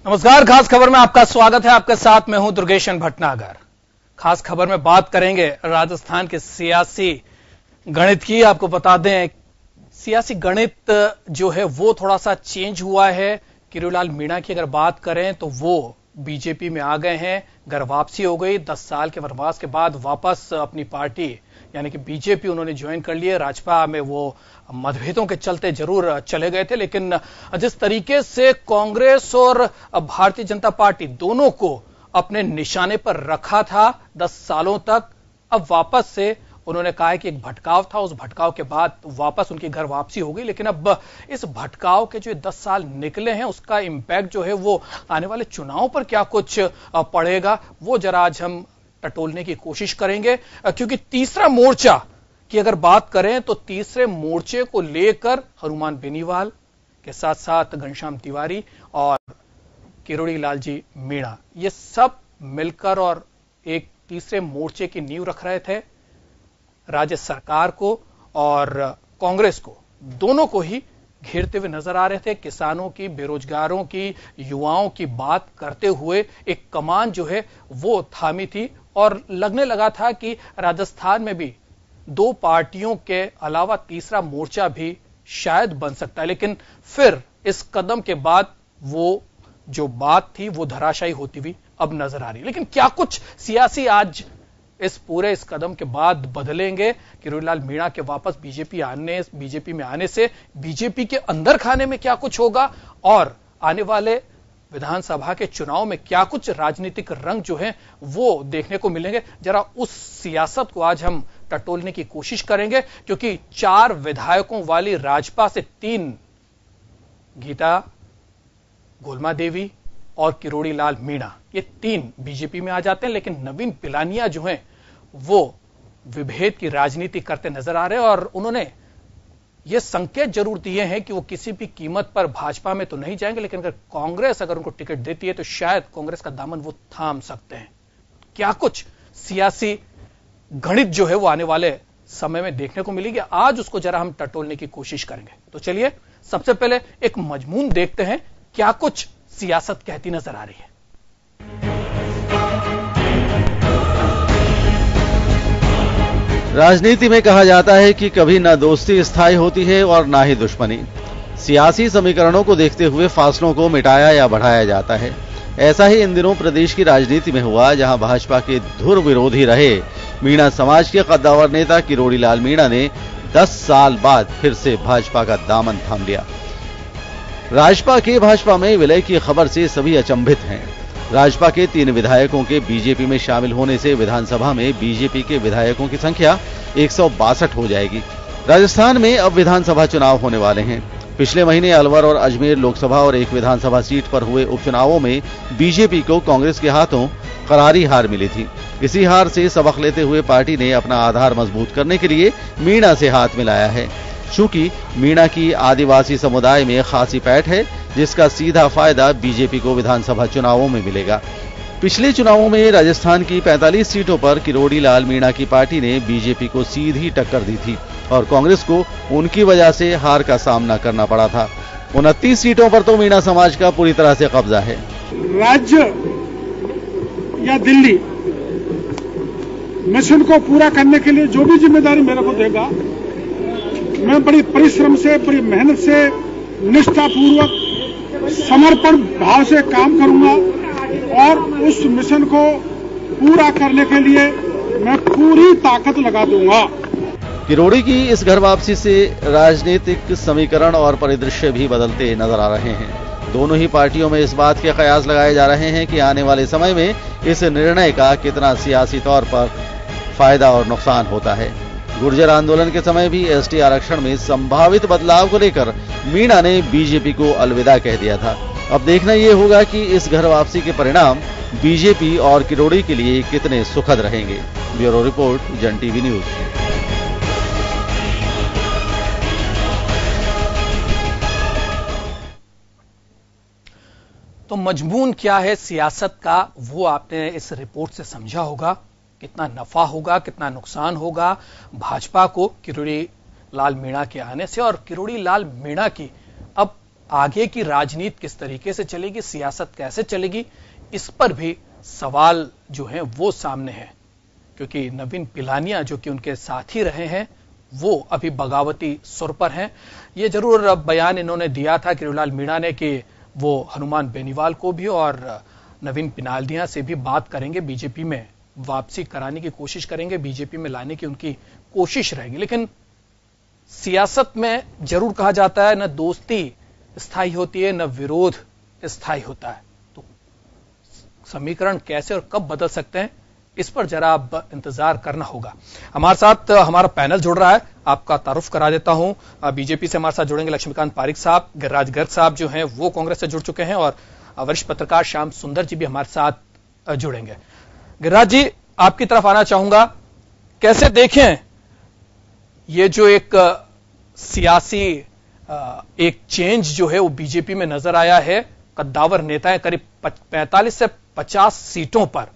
नमस्कार, खास खबर में आपका स्वागत है। आपके साथ मैं हूं दुर्गेशन भटनागर। खास खबर में बात करेंगे राजस्थान के सियासी गणित की। आपको बता दें, सियासी गणित जो है वो थोड़ा सा चेंज हुआ है। किरोड़ीलाल मीणा की अगर बात करें तो वो बीजेपी में आ गए हैं, घर वापसी हो गई। 10 साल के वनवास के बाद वापस अपनी पार्टी यानी कि बीजेपी उन्होंने ज्वाइन कर लिया। राजपा में वो मतभेदों के चलते जरूर चले गए थे, लेकिन जिस तरीके से कांग्रेस और भारतीय जनता पार्टी दोनों को अपने निशाने पर रखा था 10 सालों तक, अब वापस से उन्होंने कहा है कि एक भटकाव था। उस भटकाव के बाद वापस उनकी घर वापसी हो गई, लेकिन अब इस भटकाव के जो 10 साल निकले हैं उसका इंपैक्ट जो है वो आने वाले चुनाव पर क्या कुछ पड़ेगा, वो जरा आज हम टटोलने की कोशिश करेंगे। क्योंकि तीसरा मोर्चा की अगर बात करें तो तीसरे मोर्चे को लेकर हनुमान बेनीवाल के साथ साथ घनश्याम तिवारी और किरोड़ीलाल जी मीणा, ये सब मिलकर और एक तीसरे मोर्चे की नींव रख रहे थे। राज्य सरकार को और कांग्रेस को, दोनों को ही घेरते हुए नजर आ रहे थे। किसानों की, बेरोजगारों की, युवाओं की बात करते हुए एक कमान जो है वो थामी थी और लगने लगा था कि राजस्थान में भी दो पार्टियों के अलावा तीसरा मोर्चा भी शायद बन सकता है। लेकिन फिर इस कदम के बाद वो जो बात थी वो धराशायी होती हुई अब नजर आ रही है। लेकिन क्या कुछ सियासी आज इस कदम के बाद बदलेंगे? किरोड़ीलाल मीणा के वापस बीजेपी में आने से बीजेपी के अंदर खाने में क्या कुछ होगा और आने वाले विधानसभा के चुनाव में क्या कुछ राजनीतिक रंग जो है वो देखने को मिलेंगे? जरा उस सियासत को आज हम टटोलने की कोशिश करेंगे, क्योंकि 4 विधायकों वाली राजपा से 3 गीता गोलमा देवी और किरोड़ीलाल मीणा, ये 3 बीजेपी में आ जाते हैं। लेकिन नवीन पिलानिया जो हैं वो विभेद की राजनीति करते नजर आ रहे हैं और उन्होंने ये संकेत जरूर दिए हैं कि वो किसी भी कीमत पर भाजपा में तो नहीं जाएंगे, लेकिन अगर कांग्रेस उनको टिकट देती है तो शायद कांग्रेस का दामन वो थाम सकते हैं। क्या कुछ सियासी गणित जो है वो आने वाले समय में देखने को मिलेगी, आज उसको जरा हम टटोलने की कोशिश करेंगे। तो चलिए सबसे पहले एक मजमून देखते हैं, क्या कुछ सियासत कहती नजर आ रही है। राजनीति में कहा जाता है कि कभी ना दोस्ती स्थायी होती है और ना ही दुश्मनी। सियासी समीकरणों को देखते हुए फासलों को मिटाया या बढ़ाया जाता है। ऐसा ही इन दिनों प्रदेश की राजनीति में हुआ, जहां भाजपा के धुर विरोधी रहे मीणा समाज के कद्दावर नेता किरोड़ीलाल मीणा ने 10 साल बाद फिर से भाजपा का दामन थाम लिया। राजपा के भाजपा में विलय की खबर से सभी अचंभित हैं। राजपा के 3 विधायकों के बीजेपी में शामिल होने से विधानसभा में बीजेपी के विधायकों की संख्या 162 हो जाएगी। राजस्थान में अब विधानसभा चुनाव होने वाले हैं। पिछले महीने अलवर और अजमेर लोकसभा और एक विधानसभा सीट पर हुए उपचुनावों में बीजेपी को कांग्रेस के हाथों करारी हार मिली थी। इसी हार से सबक लेते हुए पार्टी ने अपना आधार मजबूत करने के लिए मीणा से हाथ मिलाया है। चूंकि मीणा की आदिवासी समुदाय में खासी पैठ है, जिसका सीधा फायदा बीजेपी को विधानसभा चुनावों में मिलेगा। पिछले चुनावों में राजस्थान की 45 सीटों पर किरोड़ीलाल मीणा की पार्टी ने बीजेपी को सीधी टक्कर दी थी और कांग्रेस को उनकी वजह से हार का सामना करना पड़ा था। 29 सीटों पर तो मीणा समाज का पूरी तरह से कब्जा है। राज्य या दिल्ली मिशन को पूरा करने के लिए जो भी जिम्मेदारी मेरे को देगा, मैं बड़ी परिश्रम से, बड़ी मेहनत से, निष्ठापूर्वक, समर्पण भाव से काम करूंगा और उस मिशन को पूरा करने के लिए मैं पूरी ताकत लगा दूंगा। किरोड़ी की इस घर वापसी से राजनीतिक समीकरण और परिदृश्य भी बदलते नजर आ रहे हैं। दोनों ही पार्टियों में इस बात के कयास लगाए जा रहे हैं कि आने वाले समय में इस निर्णय का कितना सियासी तौर पर फायदा और नुकसान होता है। गुर्जर आंदोलन के समय भी एसटी आरक्षण में संभावित बदलाव को लेकर मीणा ने बीजेपी को अलविदा कह दिया था। अब देखना यह होगा कि इस घर वापसी के परिणाम बीजेपी और किरोड़ी के लिए कितने सुखद रहेंगे। ब्यूरो रिपोर्ट, जन टीवी न्यूज। तो मजमून क्या है सियासत का, वो आपने इस रिपोर्ट से समझा होगा। कितना नफा होगा, कितना नुकसान होगा भाजपा को किरोड़ीलाल मीणा के आने से, और किरोड़ीलाल मीणा की अब आगे की राजनीति किस तरीके से चलेगी, सियासत कैसे चलेगी, इस पर भी सवाल जो है वो सामने है। क्योंकि नवीन पिलानिया जो कि उनके साथी रहे हैं वो अभी बगावती सुर पर हैं। ये जरूर बयान इन्होंने दिया था किरोड़ीलाल मीणा ने कि वो हनुमान बेनीवाल को भी और नवीन पिलानिया से भी बात करेंगे, बीजेपी में वापसी कराने की कोशिश करेंगे, बीजेपी में लाने की उनकी कोशिश रहेगी। लेकिन सियासत में जरूर कहा जाता है न दोस्ती स्थायी होती है, न विरोध स्थायी होता है। तो समीकरण कैसे और कब बदल सकते हैं, इस पर जरा अब इंतजार करना होगा। हमारे साथ हमारा पैनल जुड़ रहा है, आपका तारुफ करा देता हूं। बीजेपी से हमारे साथ जुड़ेंगे लक्ष्मीकांत पारिक साहब, गिरिराज गर्ग साहब जो हैं वो कांग्रेस से जुड़ चुके हैं, और वरिष्ठ पत्रकार श्याम सुंदर जी भी हमारे साथ जुड़ेंगे। गिरिराज जी, आपकी तरफ आना चाहूंगा, कैसे देखें ये जो एक सियासी एक चेंज जो है वो बीजेपी में नजर आया है। कद्दावर नेता है, करीब 45 से 50 सीटों पर,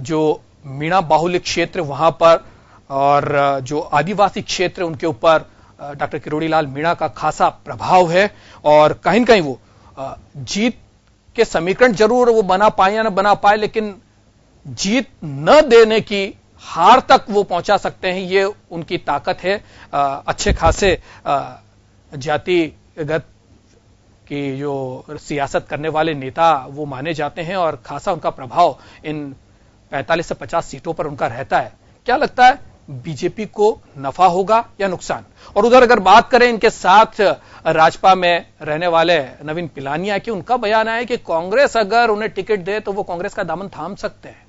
जो मीणा बाहुल्य क्षेत्र वहां पर और जो आदिवासी क्षेत्र उनके ऊपर डॉक्टर किरोड़ीलाल मीणा का खासा प्रभाव है, और कहीं न कहीं वो जीत के समीकरण जरूर वो बना पाए या न बना पाए, लेकिन जीत न देने की हार तक वो पहुंचा सकते हैं, ये उनकी ताकत है। अच्छे खासे जातिगत की जो सियासत करने वाले नेता वो माने जाते हैं, और खासा उनका प्रभाव इन 45 से 50 सीटों पर उनका रहता है। क्या लगता है बीजेपी को नफा होगा या नुकसान? और उधर अगर बात करें इनके साथ राजपा में रहने वाले नवीन पिलानिया की, उनका बयान है कि कांग्रेस अगर उन्हें टिकट दे तो वो कांग्रेस का दामन थाम सकते हैं।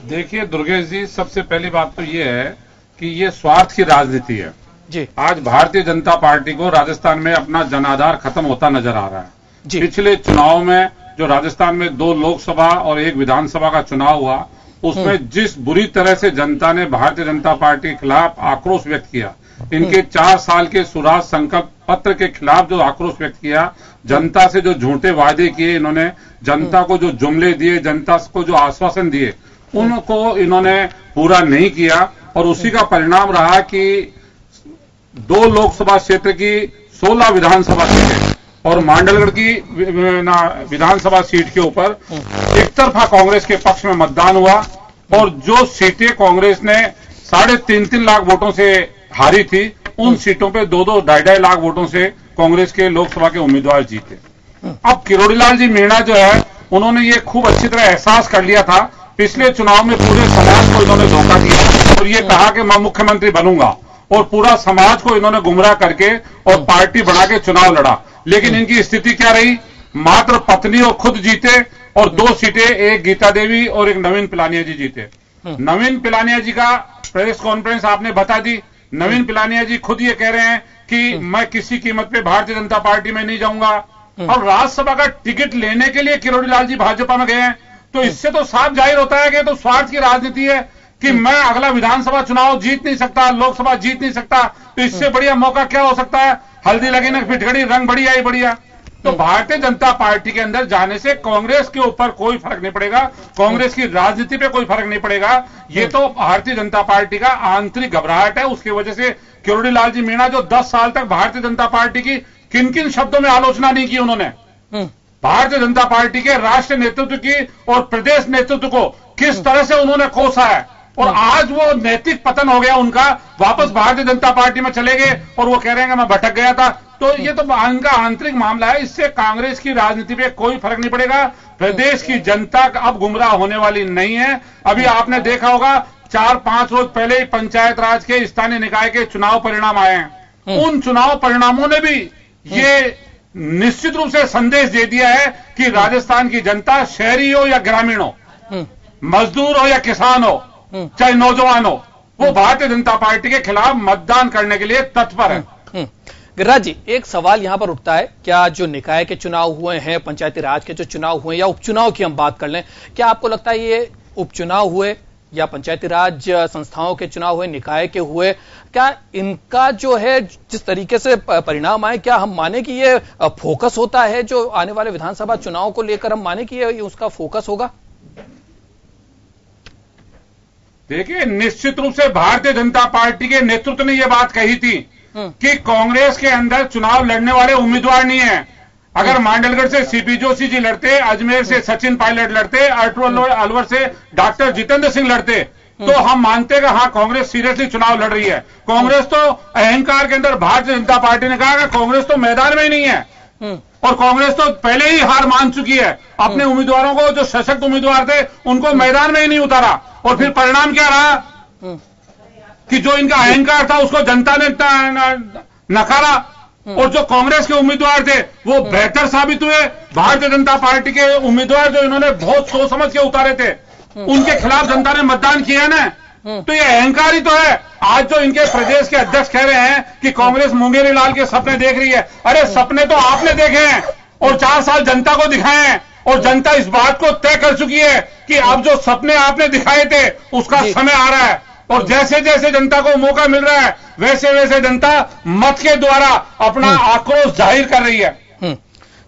देखिए दुर्गेश जी, सबसे पहली बात तो ये है कि ये स्वार्थ की राजनीति है जी। आज भारतीय जनता पार्टी को राजस्थान में अपना जनाधार खत्म होता नजर आ रहा है जी। पिछले चुनाव में जो राजस्थान में 2 लोकसभा और 1 विधानसभा का चुनाव हुआ, उसमें जिस बुरी तरह से जनता ने भारतीय जनता पार्टी के खिलाफ आक्रोश व्यक्त किया, इनके 4 साल के सुराज संकल्प पत्र के खिलाफ जो आक्रोश व्यक्त किया, जनता से जो झूठे वादे किए इन्होंने, जनता को जो जुमले दिए, जनता को जो आश्वासन दिए, उनको इन्होंने पूरा नहीं किया, और उसी का परिणाम रहा कि 2 लोकसभा क्षेत्र की 16 विधानसभा सीटें और मांडलगढ़ की विधानसभा सीट के ऊपर एक तरफा कांग्रेस के पक्ष में मतदान हुआ, और जो सीटें कांग्रेस ने 3.5 लाख वोटों से हारी थी, उन सीटों पे 2-2, 2.5 लाख वोटों से कांग्रेस के लोकसभा के उम्मीदवार जीते। अब किरोड़ीलाल जी मीणा जो है, उन्होंने ये खूब अच्छी तरह एहसास कर लिया था, पिछले चुनाव में पूरे समाज को इन्होंने धोखा दिया और ये कहा कि मैं मुख्यमंत्री बनूंगा, और पूरा समाज को इन्होंने गुमराह करके और पार्टी बना के चुनाव लड़ा। लेकिन इनकी स्थिति क्या रही? मात्र पत्नी और खुद जीते, और 2 सीटें, एक गीता देवी और एक नवीन पिलानिया जी जीते। नवीन पिलानिया जी का प्रेस कॉन्फ्रेंस आपने बता दी। नवीन पिलानिया जी खुद ये कह रहे हैं कि मैं किसी कीमत पे भारतीय जनता पार्टी में नहीं जाऊंगा, और राज्यसभा का टिकट लेने के लिए किरोड़ीलाल जी भाजपा में गए हैं। तो इससे तो साफ जाहिर होता है कि तो स्वार्थ की राजनीति है कि मैं अगला विधानसभा चुनाव जीत नहीं सकता, लोकसभा जीत नहीं सकता, तो इससे बढ़िया मौका क्या हो सकता है? हल्दी लगी ना फिटकड़ी, रंग बढ़िया ही बढ़िया। तो भारतीय जनता पार्टी के अंदर जाने से कांग्रेस के ऊपर कोई फर्क नहीं पड़ेगा, कांग्रेस की राजनीति पे कोई फर्क नहीं पड़ेगा। ये तो भारतीय जनता पार्टी का आंतरिक घबराहट है। उसकी वजह से किरोड़ीलाल जी मीणा जो 10 साल तक भारतीय जनता पार्टी की किन किन शब्दों में आलोचना नहीं की उन्होंने, भारतीय जनता पार्टी के राष्ट्रीय नेतृत्व की और प्रदेश नेतृत्व को किस तरह से उन्होंने कोसा है, और आज वो नैतिक पतन हो गया उनका, वापस भारतीय जनता पार्टी में चले गए और वो कह रहे हैं कि मैं भटक गया था। तो ये तो उनका आंतरिक मामला है, इससे कांग्रेस की राजनीति पे कोई फर्क नहीं पड़ेगा। प्रदेश की जनता अब गुमराह होने वाली नहीं है। अभी आपने देखा होगा 4-5 रोज पहले ही पंचायत राज के स्थानीय निकाय के चुनाव परिणाम आए हैं। उन चुनाव परिणामों ने भी ये निश्चित रूप से संदेश दे दिया है कि राजस्थान की जनता, शहरी हो या ग्रामीण हो, मजदूर हो या किसान हो, चाहे नौजवान हो, वो भारतीय जनता पार्टी के खिलाफ मतदान करने के लिए तत्पर है। गिरिराज जी, एक सवाल यहां पर उठता है, क्या जो निकाय के चुनाव हुए हैं, पंचायती राज के जो चुनाव हुए, या उपचुनाव की हम बात कर लें, क्या आपको लगता है ये उपचुनाव हुए या पंचायती राज संस्थाओं के चुनाव हुए, निकाय के हुए, क्या इनका जो है जिस तरीके से परिणाम आए, क्या हम माने कि ये फोकस होता है जो आने वाले विधानसभा चुनाव को लेकर हम माने कि ये उसका फोकस होगा? देखिए, निश्चित रूप से भारतीय जनता पार्टी के नेतृत्व ने यह बात कही थी कि कांग्रेस के अंदर चुनाव लड़ने वाले उम्मीदवार नहीं है। अगर मांडलगढ़ से सीपी जोशी जी लड़ते, अजमेर से सचिन पायलट लड़ते, अलवर से डॉक्टर जितेंद्र सिंह लड़ते, तो हम मानते कि हाँ कांग्रेस सीरियसली चुनाव लड़ रही है। कांग्रेस तो अहंकार के अंदर, भारतीय जनता पार्टी ने कहा कि कांग्रेस तो मैदान में ही नहीं है और कांग्रेस तो पहले ही हार मान चुकी है। अपने उम्मीदवारों को, जो सशक्त उम्मीदवार थे, उनको मैदान में ही नहीं उतारा और फिर परिणाम क्या रहा कि जो इनका अहंकार था उसको जनता ने नकारा और जो कांग्रेस के उम्मीदवार थे वो बेहतर साबित हुए। भारतीय जनता पार्टी के उम्मीदवार जो इन्होंने बहुत सोच समझ के उतारे थे, उनके खिलाफ जनता ने मतदान किया है ना, तो ये अहंकार ही तो है। आज जो इनके प्रदेश के अध्यक्ष कह रहे हैं कि कांग्रेस मुंगेरी लाल के सपने देख रही है, अरे सपने तो आपने देखे हैं और 4 साल जनता को दिखाए हैं और जनता इस बात को तय कर चुकी है कि अब जो सपने आपने दिखाए थे उसका समय आ रहा है और जैसे जैसे जनता को मौका मिल रहा है वैसे वैसे जनता मत के द्वारा अपना आक्रोश जाहिर कर रही है।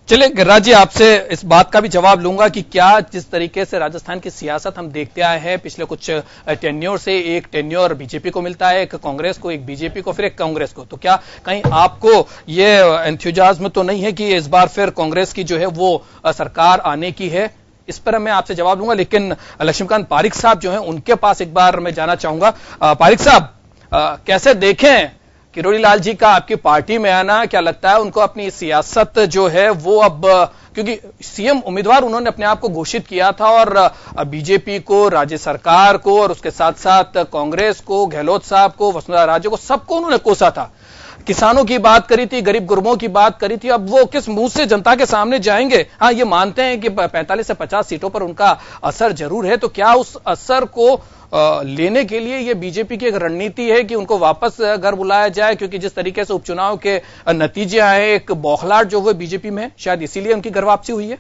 चलिए गिरिराज जी, आपसे इस बात का भी जवाब लूंगा कि क्या जिस तरीके से राजस्थान की सियासत हम देखते आए हैं पिछले कुछ टेन्योर से, एक टेन्योर बीजेपी को मिलता है, एक कांग्रेस को, एक बीजेपी को, फिर एक कांग्रेस को, तो क्या कहीं आपको ये एंथुजियाज्म तो नहीं है कि इस बार फिर कांग्रेस की जो है वो सरकार आने की है? इस पर मैं आपसे जवाब लूंगा, लेकिन लक्ष्मीकांत पारिक साहब जो हैं उनके पास एक बार मैं जाना चाहूंगा। पारिक साहब, कैसे देखें किरोड़ी लाल जी का आपकी पार्टी में आना? क्या लगता है उनको अपनी सियासत जो है वो अब, क्योंकि सीएम उम्मीदवार उन्होंने अपने आप को घोषित किया था और बीजेपी को, राज्य सरकार को और उसके साथ साथ कांग्रेस को, गहलोत साहब को, वसुंधरा राजे को, सबको उन्होंने कोसा था। किसानों की बात करी थी, गरीब गुरबों की बात करी थी, अब वो किस मुंह से जनता के सामने जाएंगे? हाँ, ये मानते हैं कि 45 से 50 सीटों पर उनका असर जरूर है, तो क्या उस असर को लेने के लिए ये बीजेपी की एक रणनीति है कि उनको वापस घर बुलाया जाए? क्योंकि जिस तरीके से उपचुनाव के नतीजे आए, एक बौखलाहट जो हुए बीजेपी में, शायद इसीलिए उनकी घर वापसी हुई है।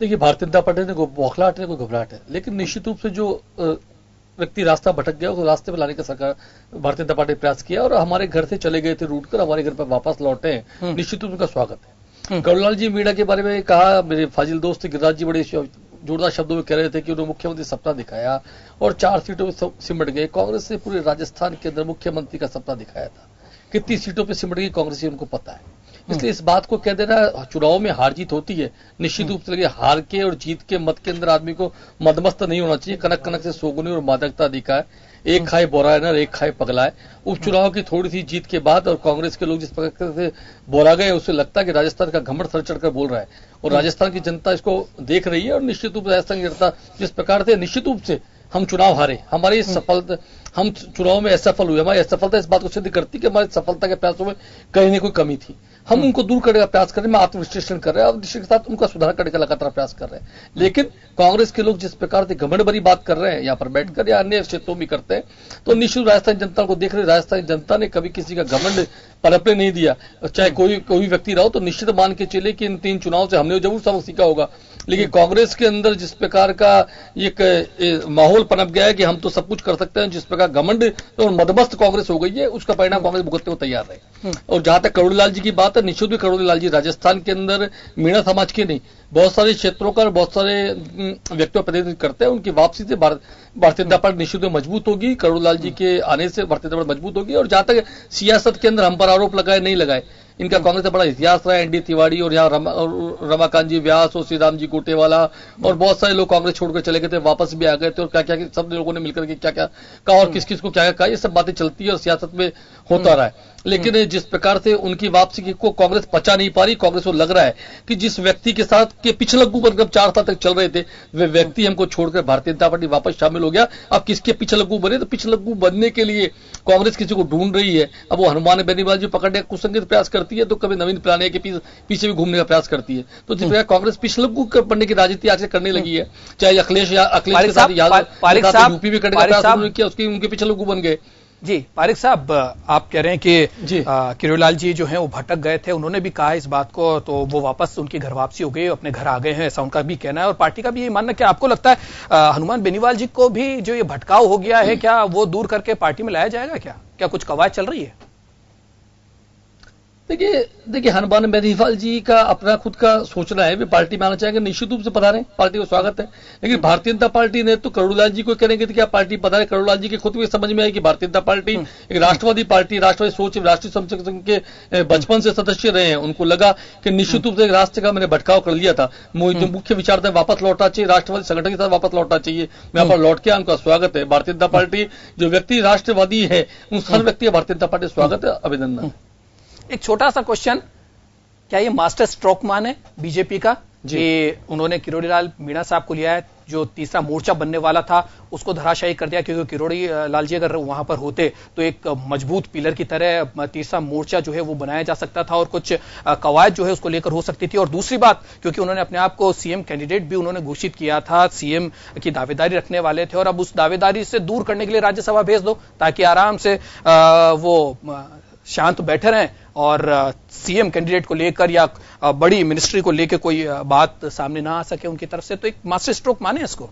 देखिए, भारतीय जनता पार्टी ने बौखलाहट है, कोई घबराहट है, लेकिन निश्चित रूप से जो व्यक्ति रास्ता भटक गया उसको रास्ते पर लाने का सरकार भारतीय जनता पार्टी प्रयास किया और हमारे घर से चले गए थे रूट कर हमारे घर पर वापस लौटे हैं, निश्चित रूप उनका स्वागत है। करुणालाल जी मीडिया के बारे में कहा, मेरे फाजिल दोस्त गिरिराज जी बड़े जोरदार शब्दों में कह रहे थे कि उन्होंने मुख्यमंत्री सपना दिखाया और 4 सीटों में सिमट गए। कांग्रेस ने पूरे राजस्थान के अंदर मुख्यमंत्री का सपना दिखाया था, कितनी सीटों पर सिमट गई कांग्रेस, उनको पता है। इसलिए इस बात को कह देना चुनाव में हार जीत होती है, निश्चित रूप से लगे हार के और जीत के मत के अंदर आदमी को मदमस्त नहीं होना चाहिए। कनक कनक से सोगुनी और मादकता दिखाए, एक खाए बोरा नर एक खाए पगलाए। उपचुनाव की थोड़ी सी जीत के बाद और कांग्रेस के लोग जिस प्रकार से बोरा गए, उससे लगता है कि राजस्थान का घमंड सर चढ़कर बोल रहा है और राजस्थान की जनता इसको देख रही है और निश्चित रूप से राजस्थान की जनता जिस प्रकार से, निश्चित रूप से हम चुनाव हारे, हमारी सफलता, हम चुनाव में असफल हुए, हमारी असफलता इस बात को सिद्ध करती कि हमारी सफलता के प्रयासों में कहीं न कोई कमी थी। हम उनको दूर करने का प्रयास कर रहे हैं, आत्मविश्लेषण कर रहे हैं और निश्चित के साथ उनका सुधार करने का लगातार प्रयास कर रहे हैं। लेकिन कांग्रेस के लोग जिस प्रकार से घमंड भरी बात कर रहे हैं यहाँ पर बैठकर या अन्य क्षेत्रों में करते हैं, तो निश्चित राजस्थान जनता को देख रहे, राजस्थान जनता ने कभी किसी का घमंड पनपने नहीं दिया। चाहे कोई व्यक्ति रहो, तो निश्चित मान के चले कि इन 3 चुनाव से हमने जरूर सबक सीखा होगा, लेकिन कांग्रेस के अंदर जिस प्रकार का एक माहौल पनप गया है कि हम तो सब कुछ कर सकते हैं, जिस प्रकार घमंड और मदमस्त कांग्रेस हो गई है, उसका परिणाम कांग्रेस भुगतने को तैयार है। और जहां तक करोड़ी लाल जी की बात है, निश्चित भी करोड़ी लाल जी राजस्थान के अंदर मीणा समाज के नहीं, बहुत सारे क्षेत्रों का बहुत सारे व्यक्तियों प्रतिनिधित्व करते हैं। उनकी वापसी से भारतीय जनता पार्टी निश्चित में मजबूत होगी, करोड़ी लाल जी के आने से भारतीय जनता पार्टी मजबूत होगी। और जहां तक सियासत के अंदर हम पर आरोप लगाए नहीं लगाए, इनका कांग्रेस का बड़ा इतिहास रहा है। एनडी तिवारी और यहाँ रमाकांत जी व्यास और श्रीराम जी गोटेवाला और बहुत सारे लोग कांग्रेस छोड़कर चले गए थे, वापस भी आ गए थे और क्या क्या सब लोगों ने मिलकर के क्या क्या कहा और किस किस को क्या क्या कहा, ये सब बातें चलती है और सियासत में होता रहा है। लेकिन जिस प्रकार से उनकी वापसी को कांग्रेस पचा नहीं पा रही, कांग्रेस को लग रहा है कि जिस व्यक्ति के साथ के पिछलग्गू बनकर 4 साल तक चल रहे थे, वे व्यक्ति हमको छोड़कर भारतीय जनता पार्टी वापस शामिल हो गया। अब किसके पिछलग्गू बने, तो पिछलग्गू बनने के लिए कांग्रेस किसी को ढूंढ रही है। अब वो हनुमान बेनीवाल जी पकड़ने का कुसंगत प्रयास करती है, तो कभी नवीन पिलाने के पीछे भी घूमने का प्रयास करती है। तो जिस प्रकार कांग्रेस पिछलग्गू बनने की राजनीति आज करने लगी है, चाहे अखिलेश के साथ यूपी में करने का प्रयास किया, उसके उनके पिछलग्गू बन गए। जी पारिक साहब, आप कह रहे हैं कि किरोड़ी लाल जी जो हैं वो भटक गए थे, उन्होंने भी कहा इस बात को, तो वो वापस उनकी घर वापसी हो गई, अपने घर आ गए हैं, ऐसा उनका भी कहना है और पार्टी का भी ये मानना। क्या आपको लगता है हनुमान बेनीवाल जी को भी जो ये भटकाव हो गया है, क्या वो दूर करके पार्टी में लाया जाएगा? क्या कुछ कवायद चल रही है? देखिए हनुमान बेनीवाल जी का अपना खुद का सोचना है, वे पार्टी में आना चाहेंगे, निश्चित रूप से पधारें, पार्टी को स्वागत है। लेकिन भारतीय जनता पार्टी ने तो करोड़ीलाल जी को करेंगे तो क्या पार्टी पधारे? करोड़ीलाल जी के खुद भी समझ में आए कि भारतीय जनता पार्टी एक राष्ट्रवादी पार्टी, राष्ट्रवादी सोच, राष्ट्रीय समर्थक संघ के बचपन से सदस्य रहे हैं। उनको लगा कि निश्चित रूप से राष्ट्र का मैंने भटकाव कर लिया था, जो मुख्य विचारधारा वापस लौटना चाहिए, राष्ट्रवादी संगठन के साथ वापस लौटना चाहिए। मैं यहाँ पर लौट के उनका स्वागत है। भारतीय जनता पार्टी जो व्यक्ति राष्ट्रवादी है, उन हर व्यक्ति का भारतीय जनता पार्टी स्वागत है, अभिनंदन। एक छोटा सा क्वेश्चन, क्या ये मास्टर स्ट्रोक माने बीजेपी का कि उन्होंने किरोड़ीलाल मीणा साहब को लिया है, जो तीसरा मोर्चा बनने वाला था उसको धराशायी कर दिया, क्योंकि किरोड़ीलाल जी अगर वहां पर होते तो एक मजबूत पिलर की तरह तीसरा मोर्चा जो है वो बनाया जा सकता था और कुछ कवायद जो है उसको लेकर हो सकती थी। और दूसरी बात, क्योंकि उन्होंने अपने आप को सीएम कैंडिडेट भी उन्होंने घोषित किया था, सीएम की दावेदारी रखने वाले थे, और अब उस दावेदारी से दूर करने के लिए राज्यसभा भेज दो ताकि आराम से वो शांत बैठे रहें और सीएम कैंडिडेट को लेकर या बड़ी मिनिस्ट्री को लेकर कोई बात सामने ना आ सके उनकी तरफ से। तो एक मास्टर स्ट्रोक माने इसको?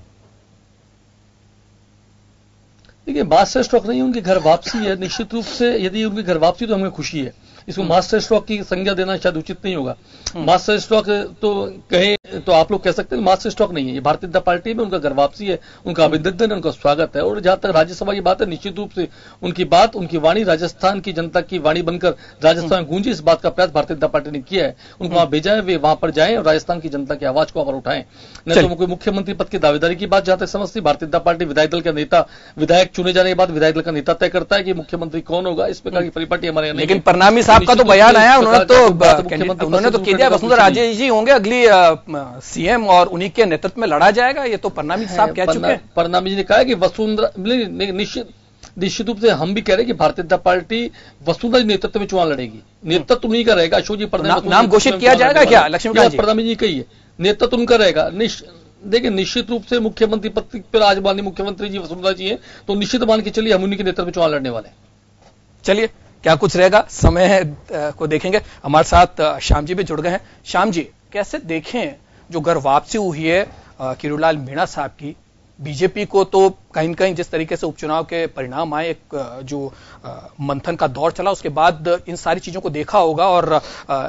देखिए मास्टर स्ट्रोक नहीं, उनकी घर वापसी है। निश्चित रूप से यदि उनकी घर वापसी तो हमें खुशी है। इसको मास्टर स्ट्रोक की संज्ञा देना शायद उचित नहीं होगा। मास्टर स्ट्रोक तो कहे तो आप लोग कह सकते हैं, मास्टर स्ट्रोक नहीं है, ये भारतीय जनता पार्टी में उनका घर वापसी है, उनका अभिनंदन है, उनका स्वागत है। और जहां तक राज्यसभा की बात है, निश्चित रूप से उनकी बात, उनकी वाणी राजस्थान की जनता की वाणी बनकर राजस्थान गूंजी, इस बात का प्रयास भारतीय जनता पार्टी ने किया है। उनको वहां भेजा है, वे वहां पर जाएं और राजस्थान की जनता की आवाज को वहां पर उठाएं। नहीं तो कोई मुख्यमंत्री पद की दावेदारी की बात जहां तक समझती, भारतीय जनता पार्टी विधायक दल का नेता, विधायक चुने जाने के बाद विधायक दल का नेता तय करता है कि मुख्यमंत्री कौन होगा। इस प्रकार की परिपाटी हमारे यहाँ। लेकिन परनामी साहब का तो बयान आया, उन्होंने तो कह दिया वसुंधरा राजे जी होंगे अगली सीएम और उन्हीं के नेतृत्व में लड़ा जाएगा। ये तो परनामी साहब कह चुके हैं। परनामी जी ने कहा कि वसुंधरा, निश्चित रूप से हम भी कह रहे हैं कि भारतीय जनता पार्टी वसुंधरा नेतृत्व में चुनाव लड़ेगी। नेतृत्व उन्हीं का रहेगा। अशोक जी नाम घोषित किया जाएगा क्या? लक्ष्मीकांत जी, परनामी जी कही है, नेतृत्व उनका रहेगा। देखिए निश्चित रूप से मुख्यमंत्री पद पर आज माननीय मुख्यमंत्री जी वसुंधरा जी हैं, तो निश्चित मान के चलिए हम उन्हीं के नेतृत्व में चुनाव लड़ने वाले हैं। चलिए क्या कुछ रहेगा समय को देखेंगे। हमारे साथ श्याम जी भी जुड़ गए हैं। श्याम जी, कैसे देखें जो घर वापसी हुई है किरोड़ीलाल मीणा साहब की? बीजेपी को तो कहीं न कहीं जिस तरीके से उपचुनाव के परिणाम आए, एक जो मंथन का दौर चला, उसके बाद इन सारी चीजों को देखा होगा और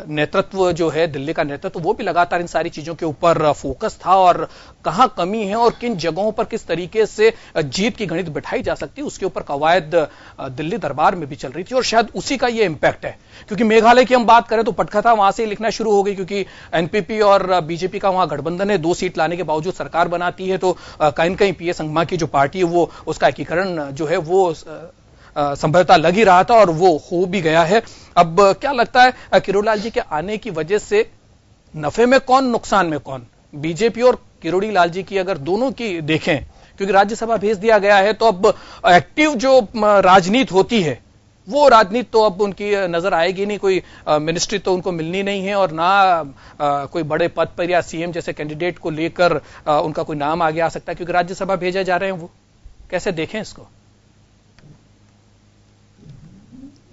नेतृत्व जो है दिल्ली का नेतृत्व वो भी लगातार इन सारी चीजों के ऊपर फोकस था और कहां कमी है और किन जगहों पर किस तरीके से जीत की गणित बिठाई जा सकती है, उसके ऊपर कवायद दिल्ली दरबार में भी चल रही थी। और शायद उसी का ये इंपैक्ट है, क्योंकि मेघालय की हम बात करें तो पटकथा वहां से लिखना शुरू हो गई, क्योंकि एनपीपी और बीजेपी का वहां गठबंधन है। 2 सीट लाने के बावजूद सरकार बनाती है, तो कहीं न कहीं पीए संगमा की जो पार्टी है वो उसका एकीकरण जो है वो संभवतः लग ही रहा था और वो हो भी गया है। अब क्या लगता है किरोड़ीलाल जी के आने की वजह से नफे में कौन, नुकसान में कौन? बीजेपी और किरोड़ीलाल जी की अगर दोनों की देखें, क्योंकि राज्यसभा भेज दिया गया है, तो अब एक्टिव जो राजनीति होती है वो राजनीति तो अब उनकी नजर आएगी नहीं। कोई मिनिस्ट्री तो उनको मिलनी नहीं है और ना कोई बड़े पद पर या सीएम जैसे कैंडिडेट को लेकर उनका कोई नाम आगे आ सकता है, क्योंकि राज्यसभा भेजे जा रहे हैं। वो कैसे देखें इसको?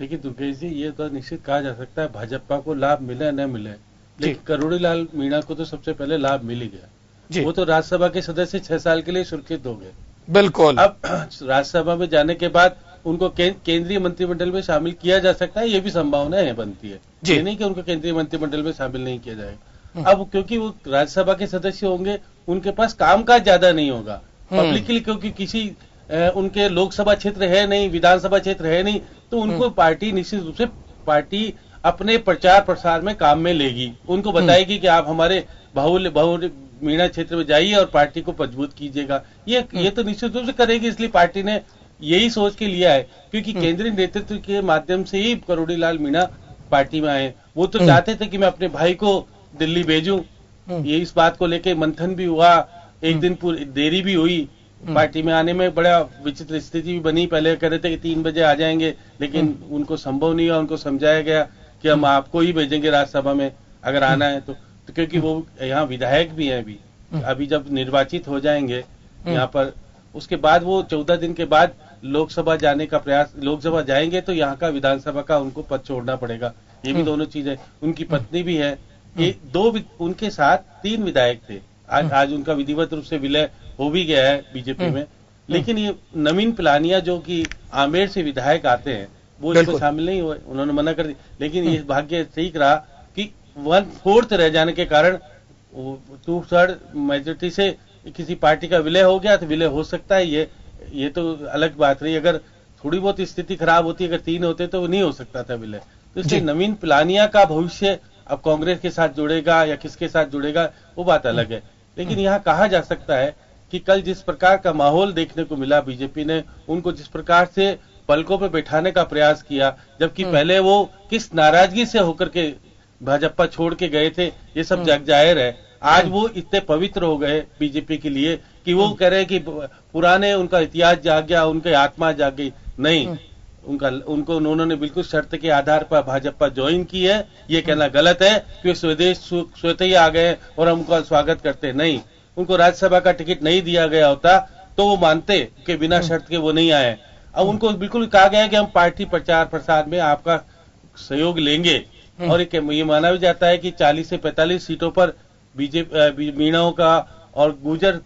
देखिए दुर्गेश जी, ये तो निश्चित कहा जा सकता है भाजपा को लाभ मिले न मिले, लेकिन किरोड़ीलाल मीणा को तो सबसे पहले लाभ मिल ही गया। वो तो राज्यसभा के सदस्य 6 साल के लिए सुरक्षित हो गए। बिल्कुल। अब राज्यसभा में जाने के बाद उनको केंद्रीय मंत्रिमंडल में शामिल किया जा सकता है, ये भी संभावना है बनती है। ये नहीं कि उनको केंद्रीय मंत्रिमंडल में शामिल नहीं किया जाएगा। अब क्योंकि वो राज्यसभा के सदस्य होंगे, उनके पास कामकाज ज्यादा नहीं होगा पब्लिकली, क्योंकि किसी उनके लोकसभा क्षेत्र है नहीं, विधानसभा क्षेत्र है नहीं, तो उनको पार्टी निश्चित रूप से पार्टी अपने प्रचार प्रसार में काम में लेगी। उनको बताएगी कि आप हमारे बाहुल मीणा क्षेत्र में जाइए और पार्टी को मजबूत कीजिएगा। ये तो निश्चित रूप से करेगी, इसलिए पार्टी ने यही सोच के लिया है, क्योंकि केंद्रीय नेतृत्व के माध्यम से ही किरोड़ीलाल मीणा पार्टी में आए। वो तो चाहते थे कि मैं अपने भाई को दिल्ली भेजूं। ये इस बात को लेकर मंथन भी हुआ, एक दिन पूरी देरी भी हुई पार्टी में आने में, बड़ा विचित्र स्थिति भी बनी। पहले कह रहे थे कि 3 बजे आ जाएंगे, लेकिन उनको संभव नहीं हुआ। उनको समझाया गया कि हम आपको ही भेजेंगे राज्यसभा में अगर आना है तो क्योंकि वो यहाँ विधायक भी हैं अभी जब निर्वाचित हो जाएंगे यहाँ पर, उसके बाद वो 14 दिन के बाद लोकसभा जाने का प्रयास, लोकसभा जाएंगे तो यहाँ का विधानसभा का उनको पद छोड़ना पड़ेगा। ये भी दोनों चीजें, उनकी पत्नी भी है, ये 2 उनके साथ 3 विधायक थे। आज उनका विधिवत रूप से विलय हो भी गया है बीजेपी में। लेकिन ये नवीन पिलानिया जो कि आमेर से विधायक आते हैं, वो इसमें शामिल नहीं हुए, उन्होंने मना कर दी। लेकिन ये भाग्य ठीक रहा कि 1/4 रह जाने के कारण 2/3 मेजोरिटी से किसी पार्टी का विलय हो गया, तो विलय हो सकता है, ये तो अलग बात रही। अगर थोड़ी बहुत स्थिति खराब होती, अगर 3 होते तो नहीं हो सकता था विलय। तो इसलिए नवीन पिलानिया का भविष्य अब कांग्रेस के साथ जुड़ेगा या किसके साथ जुड़ेगा वो बात अलग है। लेकिन यहाँ कहा जा सकता है कि कल जिस प्रकार का माहौल देखने को मिला, बीजेपी ने उनको जिस प्रकार से पलकों पे बैठाने का प्रयास किया, जबकि पहले वो किस नाराजगी से होकर के भाजपा छोड़ के गए थे, ये सब जग जाहिर है। आज वो इतने पवित्र हो गए बीजेपी के लिए कि वो कह रहे हैं कि पुराने उनका इतिहास जाग गया, उनकी आत्मा जाग गई। नहीं, उनको उन्होंने बिल्कुल शर्त के आधार पर भाजपा ज्वाइन की है। ये कहना गलत है कि स्वदेश स्वतः ही आ गए और हम उनका स्वागत करते। नहीं, उनको राज्यसभा का टिकट नहीं दिया गया होता तो वो मानते कि बिना शर्त के वो नहीं आए। अब उनको बिल्कुल कहा गया है कि हम पार्टी प्रचार प्रसार में आपका सहयोग लेंगे, और ये माना भी जाता है कि 40 से 45 सीटों पर बीजेपी मीणाओं का और गुर्जर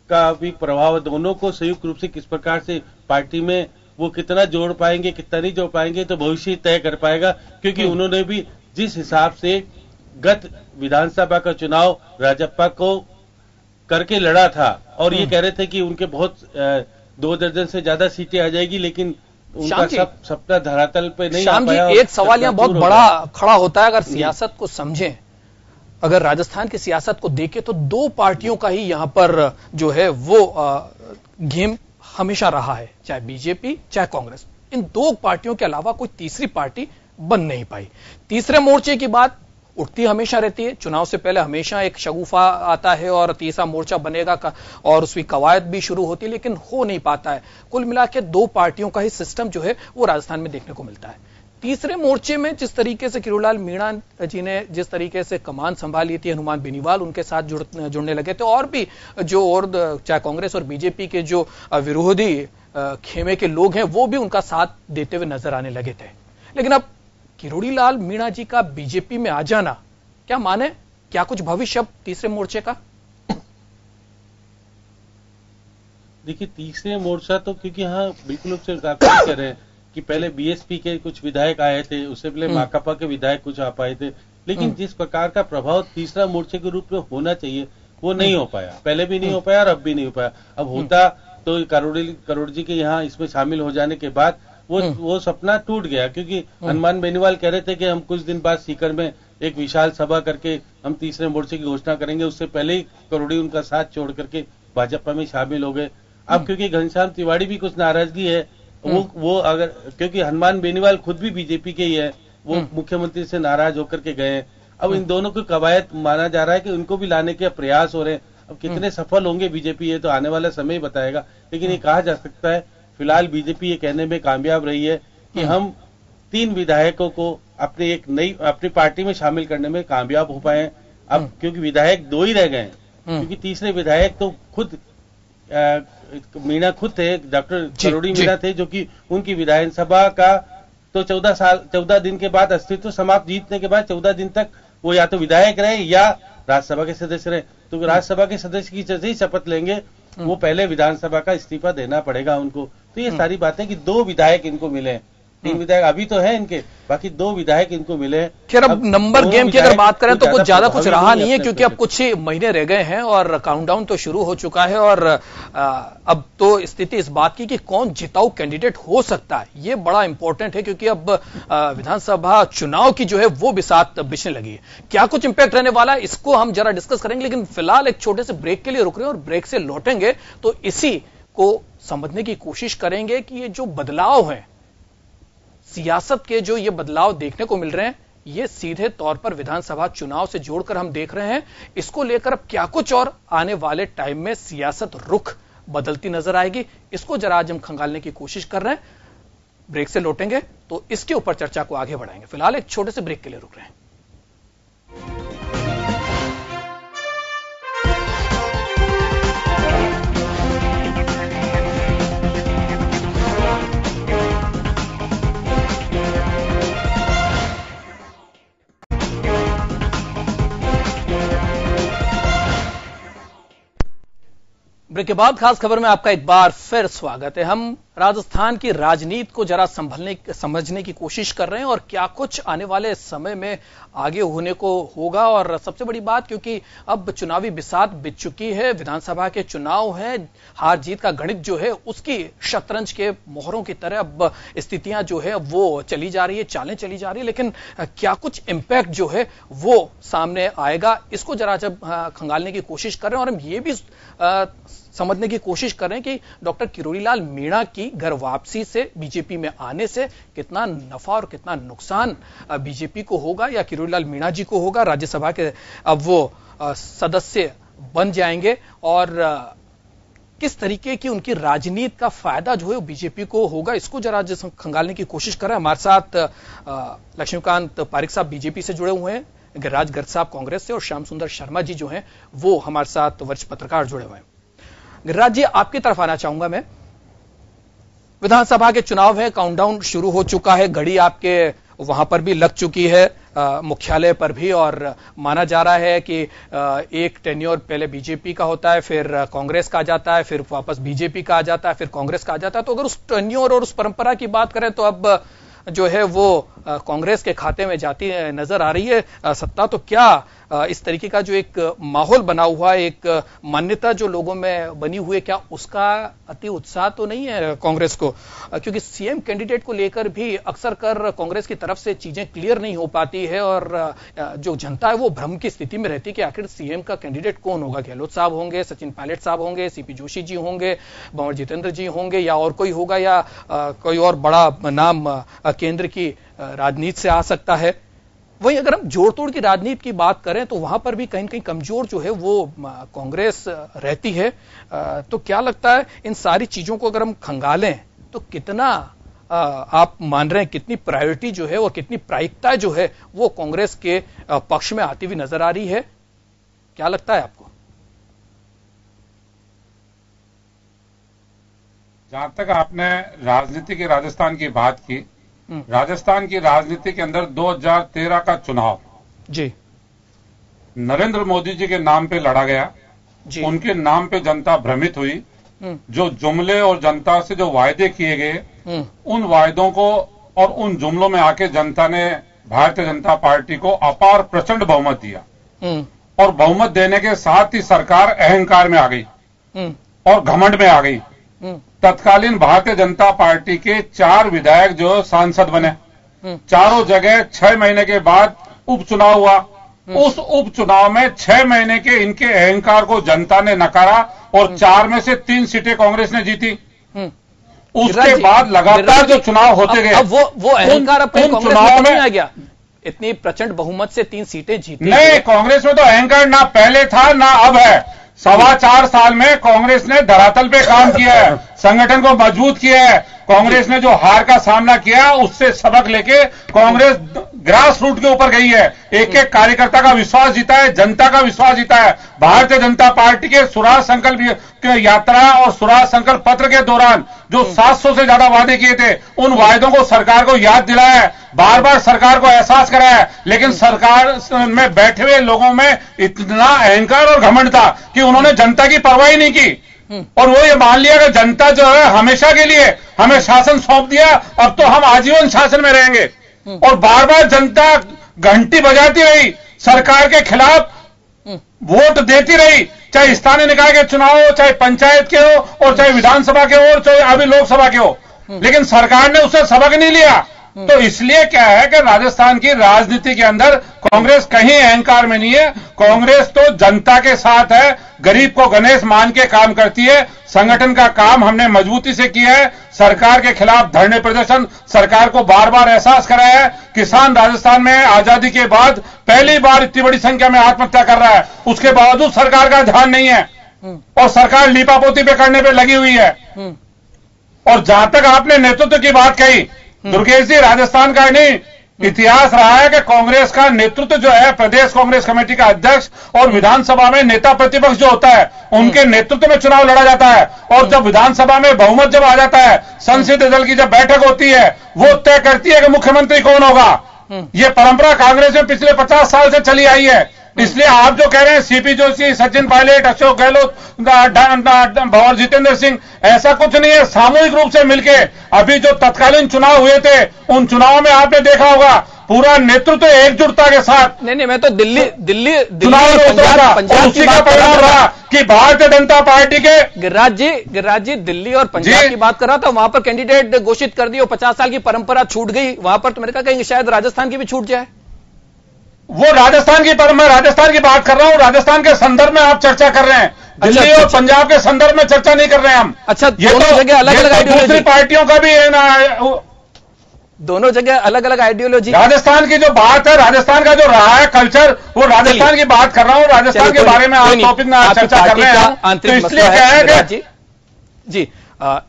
का भी प्रभाव, दोनों को संयुक्त रूप से किस प्रकार से पार्टी में वो कितना जोड़ पाएंगे कितना नहीं जोड़ पाएंगे तो भविष्य तय कर पाएगा। क्योंकि उन्होंने भी जिस हिसाब से गत विधानसभा का चुनाव राजप्पा को करके लड़ा था, और ये कह रहे थे कि उनके बहुत 2 दर्जन से ज्यादा सीटें आ जाएगी, लेकिन उनका सपना धरातल पे नहीं आ पाया। एक सवाल यहाँ बहुत बड़ा खड़ा होता है, अगर सियासत को समझें, अगर राजस्थान की सियासत को देखें तो 2 पार्टियों का ही यहां पर जो है वो गेम हमेशा रहा है, चाहे बीजेपी चाहे कांग्रेस। इन 2 पार्टियों के अलावा कोई तीसरी पार्टी बन नहीं पाई। तीसरे मोर्चे की बात उठती हमेशा रहती है, चुनाव से पहले हमेशा एक शगुफा आता है और तीसरा मोर्चा बनेगा और उसकी कवायद भी शुरू होती है, लेकिन हो नहीं पाता है। कुल मिला के 2 पार्टियों का ही सिस्टम जो है वो राजस्थान में देखने को मिलता है। तीसरे मोर्चे में जिस तरीके से किरोड़ीलाल मीणा जी ने जिस तरीके से कमान संभाली थी, हनुमान बेनीवाल उनके साथ जुड़ने लगे थे, और भी जो और चाहे कांग्रेस और बीजेपी के जो विरोधी खेमे के लोग हैं वो भी उनका साथ देते हुए नजर आने लगे थे। लेकिन अब किरोड़ीलाल मीणा जी का बीजेपी में आ जाना क्या माने, क्या कुछ भविष्य अब तीसरे मोर्चे का? देखिए, तीसरे मोर्चा तो क्योंकि हाँ बिल्कुल रूप से कर रहे हैं कि पहले बीएसपी के कुछ विधायक आए थे, उससे पहले माकपा के विधायक कुछ आ पाए थे, लेकिन जिस प्रकार का प्रभाव तीसरा मोर्चे के रूप में होना चाहिए वो नहीं हो पाया। पहले भी नहीं हो पाया और अब भी नहीं हो पाया। अब होता तो करोड़ जी के यहाँ इसमें शामिल हो जाने के बाद वो सपना टूट गया, क्योंकि हनुमान बेनीवाल कह रहे थे कि हम कुछ दिन बाद सीकर में एक विशाल सभा करके हम तीसरे मोर्चे की घोषणा करेंगे। उससे पहले ही करोड़ी उनका साथ छोड़ करके भाजपा में शामिल हो गए। अब क्योंकि घनश्याम तिवारी भी कुछ नाराजगी है, वो अगर क्योंकि हनुमान बेनीवाल खुद भी बीजेपी के ही है, वो मुख्यमंत्री से नाराज होकर के गए। अब इन दोनों को कवायद माना जा रहा है कि उनको भी लाने के प्रयास हो रहे हैं। अब कितने सफल होंगे बीजेपी ये तो आने वाला समय बताएगा, लेकिन ये कहा जा सकता है फिलहाल बीजेपी ये कहने में कामयाब रही है कि हम 3 विधायकों को अपनी पार्टी में शामिल करने में कामयाब हो पाए। अब क्योंकि विधायक 2 ही रह गए, क्योंकि तीसरे विधायक तो खुद मीणा खुद थे, डॉक्टर करोड़ी मीणा थे, जो कि उनकी विधानसभा का तो 14 दिन के बाद अस्तित्व समाप्त जीतने के बाद 14 दिन तक वो या तो विधायक रहे या राज्यसभा के सदस्य रहे। तो राज्यसभा के सदस्य की जैसे ही शपथ लेंगे वो पहले विधानसभा का इस्तीफा देना पड़ेगा उनको। तो ये सारी बातें कि 2 विधायक इनको मिले, 3 विधायक अभी तो है इनके, बाकी 2 विधायक इनको मिले। खैर अब नंबर गेम की अगर बात करें तो कुछ ज्यादा कुछ रहा नहीं है, क्योंकि अब कुछ ही महीने रह गए हैं और काउंटडाउन तो शुरू हो चुका है, और अब तो स्थिति इस बात की कि कौन जिताऊ कैंडिडेट हो सकता है ये बड़ा इंपॉर्टेंट है, क्योंकि अब विधानसभा चुनाव की जो है वो बिसात बिछने लगी है। क्या कुछ इंपैक्ट रहने वाला है इसको हम जरा डिस्कस करेंगे, लेकिन फिलहाल एक छोटे से ब्रेक के लिए रुक रहे हैं और ब्रेक से लौटेंगे तो इसी को समझने की कोशिश करेंगे कि ये जो बदलाव है सियासत के, जो ये बदलाव देखने को मिल रहे हैं, ये सीधे तौर पर विधानसभा चुनाव से जोड़कर हम देख रहे हैं। इसको लेकर अब क्या कुछ और आने वाले टाइम में सियासत रुख बदलती नजर आएगी, इसको जरा आज हम खंगालने की कोशिश कर रहे हैं। ब्रेक से लौटेंगे तो इसके ऊपर चर्चा को आगे बढ़ाएंगे। फिलहाल एक छोटे से ब्रेक के लिए रुक रहे हैं। ब्रेक के बाद खास खबर में आपका एक बार फिर स्वागत है। हम राजस्थान की राजनीति को जरा समझने की कोशिश कर रहे हैं और क्या कुछ आने वाले समय में आगे होने को होगा। और सबसे बड़ी बात, क्योंकि अब चुनावी बिसात बीत चुकी है, विधानसभा के चुनाव हैं, हार जीत का गणित जो है उसकी शतरंज के मोहरों की तरह अब स्थितियां जो है वो चली जा रही है, चालें चली जा रही है, लेकिन क्या कुछ इंपैक्ट जो है वो सामने आएगा, इसको जरा जब खंगालने की कोशिश कर रहे हैं। और हम ये भी समझने की कोशिश कर रहे हैं कि डॉक्टर किरोड़ीलाल मीणा की घर वापसी से, बीजेपी में आने से कितना नफा और कितना नुकसान बीजेपी को होगा या किरोड़ीलाल मीणा जी को होगा। राज्यसभा के अब वो सदस्य बन जाएंगे और किस तरीके की उनकी राजनीति का फायदा जो है वो बीजेपी को होगा, इसको जरा खंगालने की कोशिश कर रहे हैं। हमारे साथ लक्ष्मीकांत पारिक साहब बीजेपी से जुड़े हुए हैं, गिरिराज गर्ग साहब कांग्रेस से और श्याम सुंदर शर्मा जी जो हैं वो हमारे साथ वरिष्ठ पत्रकार जुड़े हुए हैं। गिरिराज जी, आपकी तरफ आना चाहूंगा मैं। विधानसभा के चुनाव है, काउंटडाउन शुरू हो चुका है, घड़ी आपके वहां पर भी लग चुकी है, मुख्यालय पर भी, और माना जा रहा है कि एक टेन्योर पहले बीजेपी का होता है, फिर कांग्रेस का आ जाता है, फिर वापस बीजेपी का आ जाता है, फिर कांग्रेस का आ जाता है। तो अगर उस टेन्योर और उस परंपरा की बात करें तो अब जो है वो कांग्रेस के खाते में जाती नजर आ रही है सत्ता। तो क्या इस तरीके का जो एक माहौल बना हुआ है, एक मान्यता जो लोगों में बनी हुई है, क्या उसका अति उत्साह तो नहीं है कांग्रेस को? क्योंकि सीएम कैंडिडेट को लेकर भी अक्सर कर कांग्रेस की तरफ से चीजें क्लियर नहीं हो पाती है और जो जनता है वो भ्रम की स्थिति में रहती है कि आखिर सीएम का कैंडिडेट कौन होगा। गहलोत साहब होंगे, सचिन पायलट साहब होंगे, सीपी जोशी जी होंगे, भंवर जितेंद्र जी होंगे, या और कोई होगा, या कोई और बड़ा नाम केंद्र की राजनीति से आ सकता है। वहीं अगर हम जोड़ तोड़ की राजनीति की बात करें तो वहां पर भी कहीं न कहीं कमजोर जो है वो कांग्रेस रहती है। तो क्या लगता है इन सारी चीजों को अगर हम खंगालें तो कितना आप मान रहे हैं, कितनी प्रायोरिटी जो है और कितनी प्रायिकता जो है वो कांग्रेस के पक्ष में आती हुई नजर आ रही है? क्या लगता है आपको? जहां तक आपने राजनीति के राजस्थान की बात की, राजस्थान की राजनीति के अंदर 2013 का चुनाव जी नरेंद्र मोदी जी के नाम पे लड़ा गया जी। उनके नाम पे जनता भ्रमित हुई। जो जुमले और जनता से जो वायदे किए गए, उन वायदों को और उन जुमलों में आके जनता ने भारतीय जनता पार्टी को अपार प्रचंड बहुमत दिया और बहुमत देने के साथ ही सरकार अहंकार में आ गई और घमंड में आ गई। तत्कालीन भारतीय जनता पार्टी के 4 विधायक जो सांसद बने, चारों जगह 6 महीने के बाद उपचुनाव हुआ। उस उपचुनाव में 6 महीने के इनके अहंकार को जनता ने नकारा और 4 में से 3 सीटें कांग्रेस ने जीती। उसके बाद लगातार जो चुनाव होते गए, अब वो अहंकार अपने चुनाव में आ गया। इतनी प्रचंड बहुमत से 3 सीटें जीती नहीं, कांग्रेस में तो अहंकार ना पहले था ना अब है। 4.25 साल में कांग्रेस ने धरातल पे काम किया है, संगठन को मजबूत किया है। कांग्रेस ने जो हार का सामना किया उससे सबक लेके कांग्रेस ग्रास रूट के ऊपर गई है, एक एक कार्यकर्ता का विश्वास जीता है, जनता का विश्वास जीता है। भारतीय जनता पार्टी के स्वराज संकल्प यात्रा और स्वराज संकल्प पत्र के दौरान जो 700 से ज्यादा वादे किए थे, उन वायदों को सरकार को याद दिलाया है, बार बार सरकार को एहसास कराया है। लेकिन सरकार में बैठे हुए लोगों में इतना अहंकार और घमंड था कि उन्होंने जनता की परवाह ही नहीं की और वो ये मान लिया कि जनता जो है हमेशा के लिए हमें शासन सौंप दिया, अब तो हम आजीवन शासन में रहेंगे। और बार बार जनता घंटी बजाती रही, सरकार के खिलाफ वोट देती रही, चाहे स्थानीय निकाय के चुनाव हो, चाहे पंचायत के हो और चाहे विधानसभा के हो, चाहे अभी लोकसभा के हो। लेकिन सरकार ने उससे सबक नहीं लिया। तो इसलिए क्या है कि राजस्थान की राजनीति के अंदर कांग्रेस कहीं अहंकार में नहीं है। कांग्रेस तो जनता के साथ है, गरीब को गणेश मान के काम करती है। संगठन का काम हमने मजबूती से किया है, सरकार के खिलाफ धरने प्रदर्शन, सरकार को बार बार एहसास कराया है। किसान राजस्थान में आजादी के बाद पहली बार इतनी बड़ी संख्या में आत्महत्या कर रहा है, उसके बावजूद सरकार का ध्यान नहीं है और सरकार लीपापोती पे करने पे लगी हुई है। और जहां तक आपने नेतृत्व की बात कही, दुर्गेश जी, राजस्थान का नहीं इतिहास रहा है कि कांग्रेस का नेतृत्व जो है, प्रदेश कांग्रेस कमेटी का अध्यक्ष और विधानसभा में नेता प्रतिपक्ष जो होता है, उनके नेतृत्व में चुनाव लड़ा जाता है। और जब विधानसभा में बहुमत जब आ जाता है, संसदीय दल की जब बैठक होती है, वो तय करती है कि मुख्यमंत्री कौन होगा। ये परंपरा कांग्रेस में पिछले 50 साल से चली आई है। इसलिए आप जो कह रहे हैं सीपी जोशी, सचिन पायलट, अशोक गहलोत, और जितेंद्र सिंह, ऐसा कुछ नहीं है। सामूहिक रूप से मिलके अभी जो तत्कालीन चुनाव हुए थे, उन चुनावों में आपने देखा होगा पूरा नेतृत्व एकजुटता के साथ नहीं, मैं तो दिल्ली चुनाव में उतरा था, और उसी का परिणाम रहा कि भारतीय जनता पार्टी के गिरिराज जी दिल्ली और पंजाब की बात कर रहा था, वहां पर कैंडिडेट घोषित कर दिए, 50 साल की परंपरा छूट गई वहां पर, तो मैंने कहा कहीं शायद राजस्थान की भी छूट जाए। वो राजस्थान की पर मैं राजस्थान की बात कर रहा हूं, राजस्थान के संदर्भ में आप चर्चा कर रहे हैं, दिल्ली और पंजाब के संदर्भ में चर्चा नहीं कर रहे हैं हम। अच्छा, दोनों जगह अलग अलग आइडियोलॉजी, दूसरी पार्टियों का भी है ना, दोनों जगह अलग अलग आइडियोलॉजी। राजस्थान की जो बात है, राजस्थान का जो रहा है कल्चर, वो राजस्थान की बात कर रहा हूं, राजस्थान के बारे में आप टॉपिक में चर्चा कर रहे हैं, तो इसलिए क्या है जी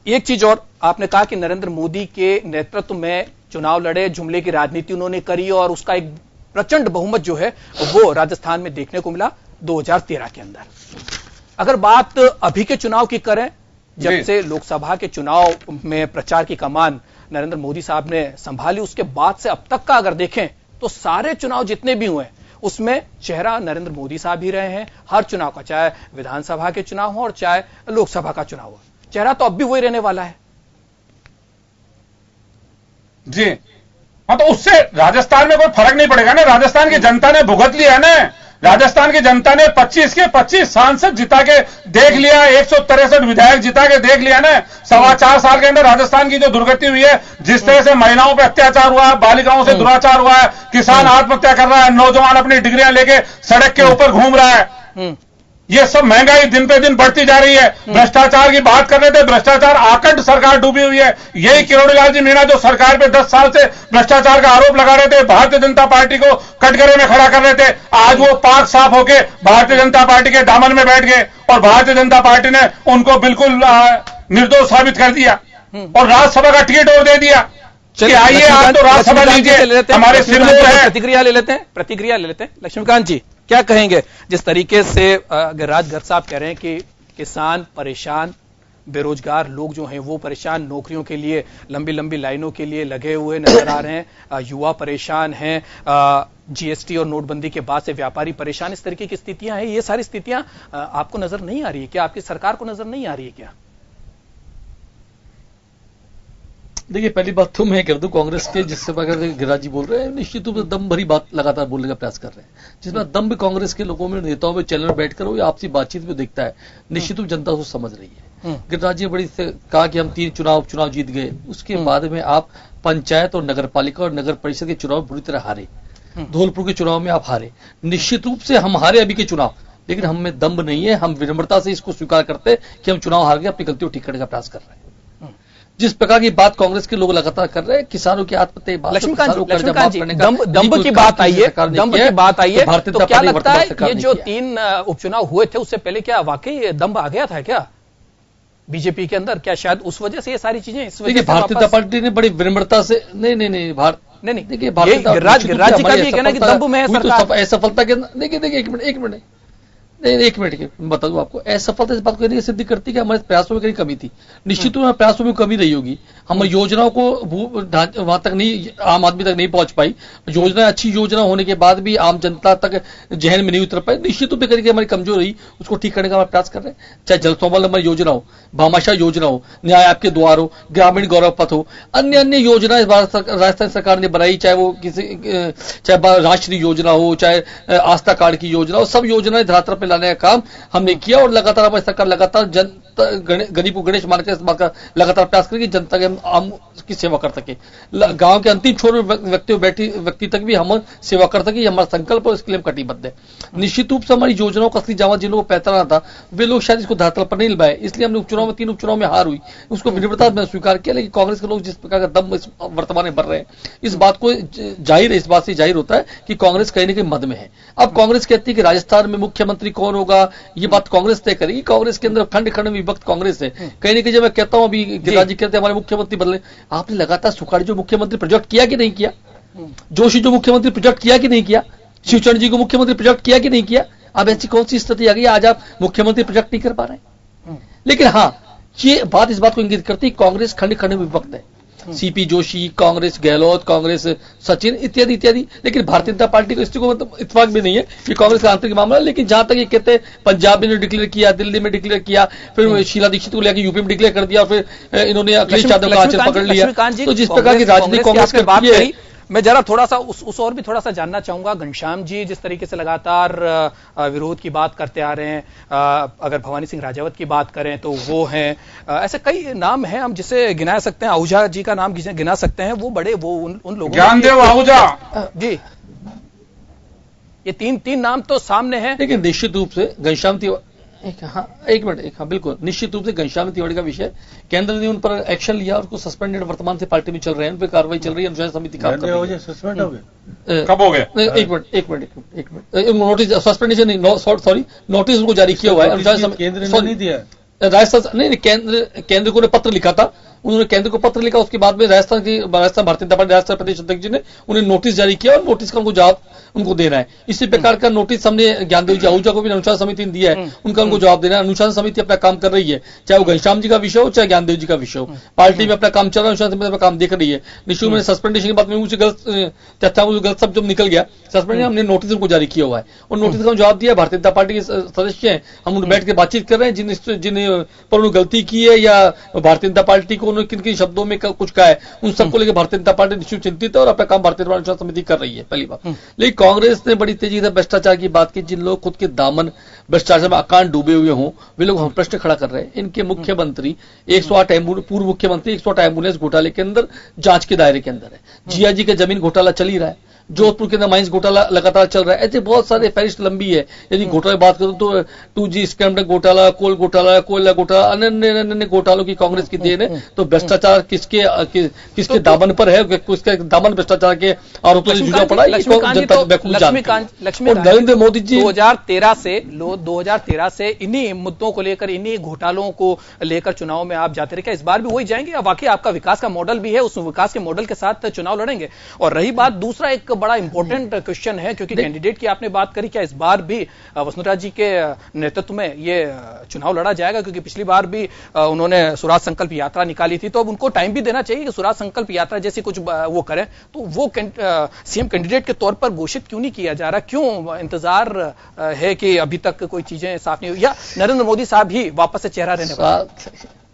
एक चीज और, आपने कहा कि नरेंद्र मोदी के नेतृत्व में चुनाव लड़े, जुमले की राजनीति उन्होंने करी और उसका एक प्रचंड बहुमत जो है वो राजस्थान में देखने को मिला 2013 के अंदर। अगर बात अभी के चुनाव की करें, जब से लोकसभा के चुनाव में प्रचार की कमान नरेंद्र मोदी साहब ने संभाली, उसके बाद से अब तक का अगर देखें तो सारे चुनाव जितने भी हुए उसमें चेहरा नरेंद्र मोदी साहब ही रहे हैं। हर चुनाव का, चाहे विधानसभा के चुनाव हो और चाहे लोकसभा का चुनाव हो, चेहरा तो अब भी वही रहने वाला है। जी हाँ, तो उससे राजस्थान में कोई फर्क नहीं पड़ेगा ना। राजस्थान की जनता ने भुगत लिया है ना, राजस्थान की जनता ने 25 के 25 सांसद जिता के देख लिया, 163 विधायक जिता के देख लिया ना। 4.25 साल के अंदर राजस्थान की जो दुर्गति हुई है, जिस तरह से महिलाओं पर अत्याचार हुआ है, बालिकाओं से दुराचार हुआ है, किसान आत्महत्या कर रहा है, नौजवान अपनी डिग्रियां लेके सड़क के ऊपर घूम रहा है, ये सब महंगाई दिन पे दिन बढ़ती जा रही है। भ्रष्टाचार की बात कर रहे थे, भ्रष्टाचार आकंठ सरकार डूबी हुई है। यही किरोड़ीलाल जी मीणा जो सरकार पे 10 साल से भ्रष्टाचार का आरोप लगा रहे थे, भारतीय जनता पार्टी को कटघरे में खड़ा कर रहे थे, आज वो पाक साफ होके भारतीय जनता पार्टी के दामन में बैठ गए और भारतीय जनता पार्टी ने उनको बिल्कुल निर्दोष साबित कर दिया और राज्यसभा का टिकट और दे दिया कि आइए आप तो राज्यसभा लीजिए, हमारे सिरमौर है। प्रतिक्रिया ले लेते हैं लक्ष्मीकांत जी, क्या कहेंगे जिस तरीके से गिरिराज गर्ग साहब कह रहे हैं कि किसान परेशान, बेरोजगार लोग जो हैं वो परेशान, नौकरियों के लिए लंबी लंबी लाइनों के लिए लगे हुए नजर आ रहे हैं, युवा परेशान हैं, जीएसटी और नोटबंदी के बाद से व्यापारी परेशान, इस तरीके की स्थितियां हैं। ये सारी स्थितियां आपको नजर नहीं आ रही है क्या? आपकी सरकार को नजर नहीं आ रही है क्या? देखिए, पहली बात तो मैं कर दूं, कांग्रेस के जिससे गिरिराज जी बोल रहे हैं, निश्चित रूप से दम भरी बात लगातार बोलने का प्रयास कर रहे हैं, जिसमें दम भी कांग्रेस के लोगों में, नेताओं में चैनल में बैठकर वो आपसी बातचीत में दिखता है। निश्चित रूप जनता उसको समझ रही है। गिरिराज जी बड़ी से कहा कि हम 3 चुनाव जीत गए, उसके बाद में आप पंचायत और नगर पालिका और नगर परिषद के चुनाव बुरी तरह हारे, धौलपुर के चुनाव में आप हारे। निश्चित रूप से हम हारे अभी के चुनाव, लेकिन हमें दम्भ नहीं है, हम विनम्रता से इसको स्वीकार करते हैं कि हम चुनाव हार गए, अपनी गलतियों ठीक करने का प्रयास कर रहे हैं। जिस प्रकार की बात कांग्रेस के लोग लगातार कर रहे हैं, किसानों की आत्महत्या, दम्भ की बात आई है, तो क्या लगता है ये जो 3 उपचुनाव हुए थे उससे पहले क्या वाकई दम्भ आ गया था क्या बीजेपी के अंदर? क्या शायद उस वजह से ये सारी चीजें, इस वजह से भारतीय जनता पार्टी ने बड़ी विनम्रता से नहीं, देखिए गिरिराज जी का भी कहना है कि दम्भ में है सरकार, असफलता के, देखिए एक मिनट एक मिनट बता दूं आपको, असफलता इस बात को सिद्ध करती कि हमारे प्रयासों में कहीं कमी थी। निश्चित रूप से प्रयासों में कमी रही होगी, हम योजनाओं को वहां तक नहीं, आम आदमी तक नहीं पहुंच पाई, योजना अच्छी योजना होने के बाद भी आम जनता तक जहन में नहीं उतर पाई। निश्चित रूप से करके हमारी कमजोरी रही, उसको ठीक करने का हमारा प्रयास कर रहे हैं, चाहे जल संबल हमारी योजना हो, भामाशाह योजना हो, न्याय आपके द्वार हो, ग्रामीण गौरव पथ हो, अन्य योजनाएं राजस्थान सरकार ने बनाई, चाहे वो चाहे राष्ट्रीय योजना हो, चाहे आस्था कार्ड की योजना हो, सब योजनाएं धरातल पर लाने का काम हमने किया और लगातार हमारी सरकार लगातार गरीब को गणेश मानकर इस बात का लगातार प्रयास करेगी जनता के आम की सेवा कर सके, गांव के अंतिम छोर में व्यक्ति तक भी हम सेवा कर सके, हमारा संकल्प और इसके लिए हम कटिबद्ध है। निश्चित रूप से हमारी योजनाओं का असली जामा जिन लोगों को पैतरा था वे लोग शायद इसको धरातल पर नहीं लबाए, इसलिए हमने उपचुनाव में 3 उपचुनाव में हार हुई, उसको विनम्रता में स्वीकार किया। लेकिन कांग्रेस के लोग जिस प्रकार का दम वर्तमान में बढ़ रहे हैं, इस बात को इस बात से जाहिर होता है कि कांग्रेस कहीं न कहीं मद में है। अब कांग्रेस कहती है कि राजस्थान में मुख्यमंत्री कौन होगा, ये बात कांग्रेस तय करेगी। कांग्रेस के अंदर खंड खंड विभक्त कांग्रेस है, कहीं न कहीं जब मैं कहता हूं, अभी गिरिराज जी कहते हैं हमारे मुख्यमंत्री बदले, आपने लगातार सुखाड़ी जो मुख्यमंत्री प्रोजेक्ट किया कि नहीं किया, जोशी जो मुख्यमंत्री प्रोजेक्ट किया कि नहीं किया, शिवचरण जी को मुख्यमंत्री प्रोजेक्ट किया कि नहीं किया। अब ऐसी कौन सी स्थिति आ गई आज आप मुख्यमंत्री प्रोजेक्ट नहीं कर पा रहे हैं? लेकिन हाँ, ये बात इस बात को इंगित करती है कांग्रेस खंड खंड विभक्त है। सीपी जोशी, कांग्रेस गहलोत, कांग्रेस सचिन इत्यादि इत्यादि। लेकिन भारतीय जनता पार्टी को इसको मतलब इत्तेफाक भी नहीं है, ये कांग्रेस का आंतरिक मामला है। लेकिन जहां तक ये कहते हैं पंजाब में डिक्लेयर किया, दिल्ली में डिक्लेयर किया, फिर शीला दीक्षित को लेकर यूपी में डिक्लेयर कर दिया, फिर इन्होंने अखिलेश यादव का आंचल पकड़ लिया। तो जिस प्रकार की राजनीति कांग्रेस करती है, मैं जरा थोड़ा सा उस और भी थोड़ा सा जानना चाहूंगा। घनश्याम जी जिस तरीके से लगातार विरोध की बात करते आ रहे हैं, अगर भवानी सिंह राजावत की बात करें तो वो हैं, ऐसे कई नाम हैं हम जिसे गिना सकते हैं। आहूजा जी का नाम गिना सकते हैं, वो बड़े वो उन लोगों, ज्ञानदेव आहूजा जी, ये तीन नाम तो सामने हैं। लेकिन निश्चित रूप से घनश्याम तिवारी, एक मिनट, बिल्कुल निश्चित रूप से घनश्याम तिवारी का विषय केंद्र ने उन पर एक्शन लिया और उसको सस्पेंडेड वर्तमान से पार्टी में चल रहे हैं, उन पर कार्रवाई चल रही है, अनुशासन समिति काम कर रही है। सस्पेंड हो गए? कब हो गए? एक मिनट, नोटिस सस्पेंडेशन नहीं, सॉरी, नोटिस उनको जारी किया हुआ है अनुशासन समिति, केंद्र ने नहीं दिया, राजस्थान नहीं, केंद्र को पत्र लिखा था, उन्होंने केंद्र को पत्र लिखा, उसके बाद में राजस्थान भारतीय जनता पार्टी राजस्थान प्रदेश अध्यक्ष जी ने उन्हें नोटिस जारी किया और नोटिस का उनको जवाब उनको देना है। इसी प्रकार का नोटिस हमने ज्ञानदेव जी आहूजा को भी अनुशासन समिति ने दिया है, उनका उनको जवाब देना है। अनुशासन समिति अपना काम कर रही है, चाहे वो घनश्याम जी का विषय हो चाहे ज्ञानदेव जी का विषय हो, पार्टी में अपना काम चल रहा है, अनुशासन समिति अपना काम देख रही है। निश्चित में सस्पेंडेशन की बात में मुझे गलत सब जब निकल गया, सस्पेंड हमने नोटिस उनको जारी किया हुआ है और नोटिस का जवाब दिया। भारतीय जनता पार्टी के सदस्य हैं, हम उन्हें बैठ के बातचीत कर रहे हैं, जिन पर उन्होंने गलती की है या भारतीय जनता पार्टी को उन्होंने किन किन शब्दों में कुछ कहा है, उन सबको लेकर भारतीय जनता पार्टी निश्चित चिंतित है और अपना काम भारतीय जनता पार्टी समिति कर रही है, पहली बात। लेकिन कांग्रेस ने बड़ी तेजी से भ्रष्टाचार की बात की। जिन लोग खुद के दामन भ्रष्टाचार में अकांड डूबे हुए हों, वे लोग हम प्रश्न खड़ा कर रहे हैं। इनके मुख्यमंत्री 108 पूर्व मुख्यमंत्री 108 एम्बुलेंस घोटाले के अंदर जांच के दायरे के अंदर है। जिया जी का जमीन घोटाला चल ही रहा है, जोधपुर के अंदर माइंस घोटाला लगातार चल रहा है। ऐसे बहुत सारे फहरिस्त लंबी है। यदि घोटाले बात करूं तो 2G स्कैम घोटाला, कोल घोटाला, कोयला घोटाला, अन्य घोटालों की कांग्रेस की देन है। तो भ्रष्टाचार किसके दामन पर है, किसके दामन भ्रष्टाचार के आरोपों से जुड़ा पड़ा, जनता बेवकूफ जानती है। और नरेंद्र मोदी जी 2013 से इन्हीं मुद्दों को लेकर, इन्हीं घोटालों को लेकर चुनाव में आप जाते रहे। क्या इस बार भी वही जाएंगे या वाकई आपका विकास का मॉडल भी है, उस विकास के मॉडल के साथ चुनाव लड़ेंगे? और रही बात दूसरा एक बड़ा इंपॉर्टेंट क्वेश्चन है, क्योंकि कैंडिडेट की आपने बात करी, क्या इस बार भी वसुंधरा जी के नेतृत्व में ये चुनाव लड़ा जाएगा? क्योंकि पिछली बार भी उन्होंने स्वराज संकल्प यात्रा निकाली थी, तो अब उनको टाइम भी देना चाहिए कि स्वराज संकल्प यात्रा जैसी कुछ वो करें। तो वो सीएम कैंडिडेट के तौर पर घोषित क्यों नहीं किया जा रहा? क्यों इंतजार है कि अभी तक कोई चीजें साफ नहीं हुई, या नरेंद्र मोदी साहब ही वापस से चेहरा रहने वाले?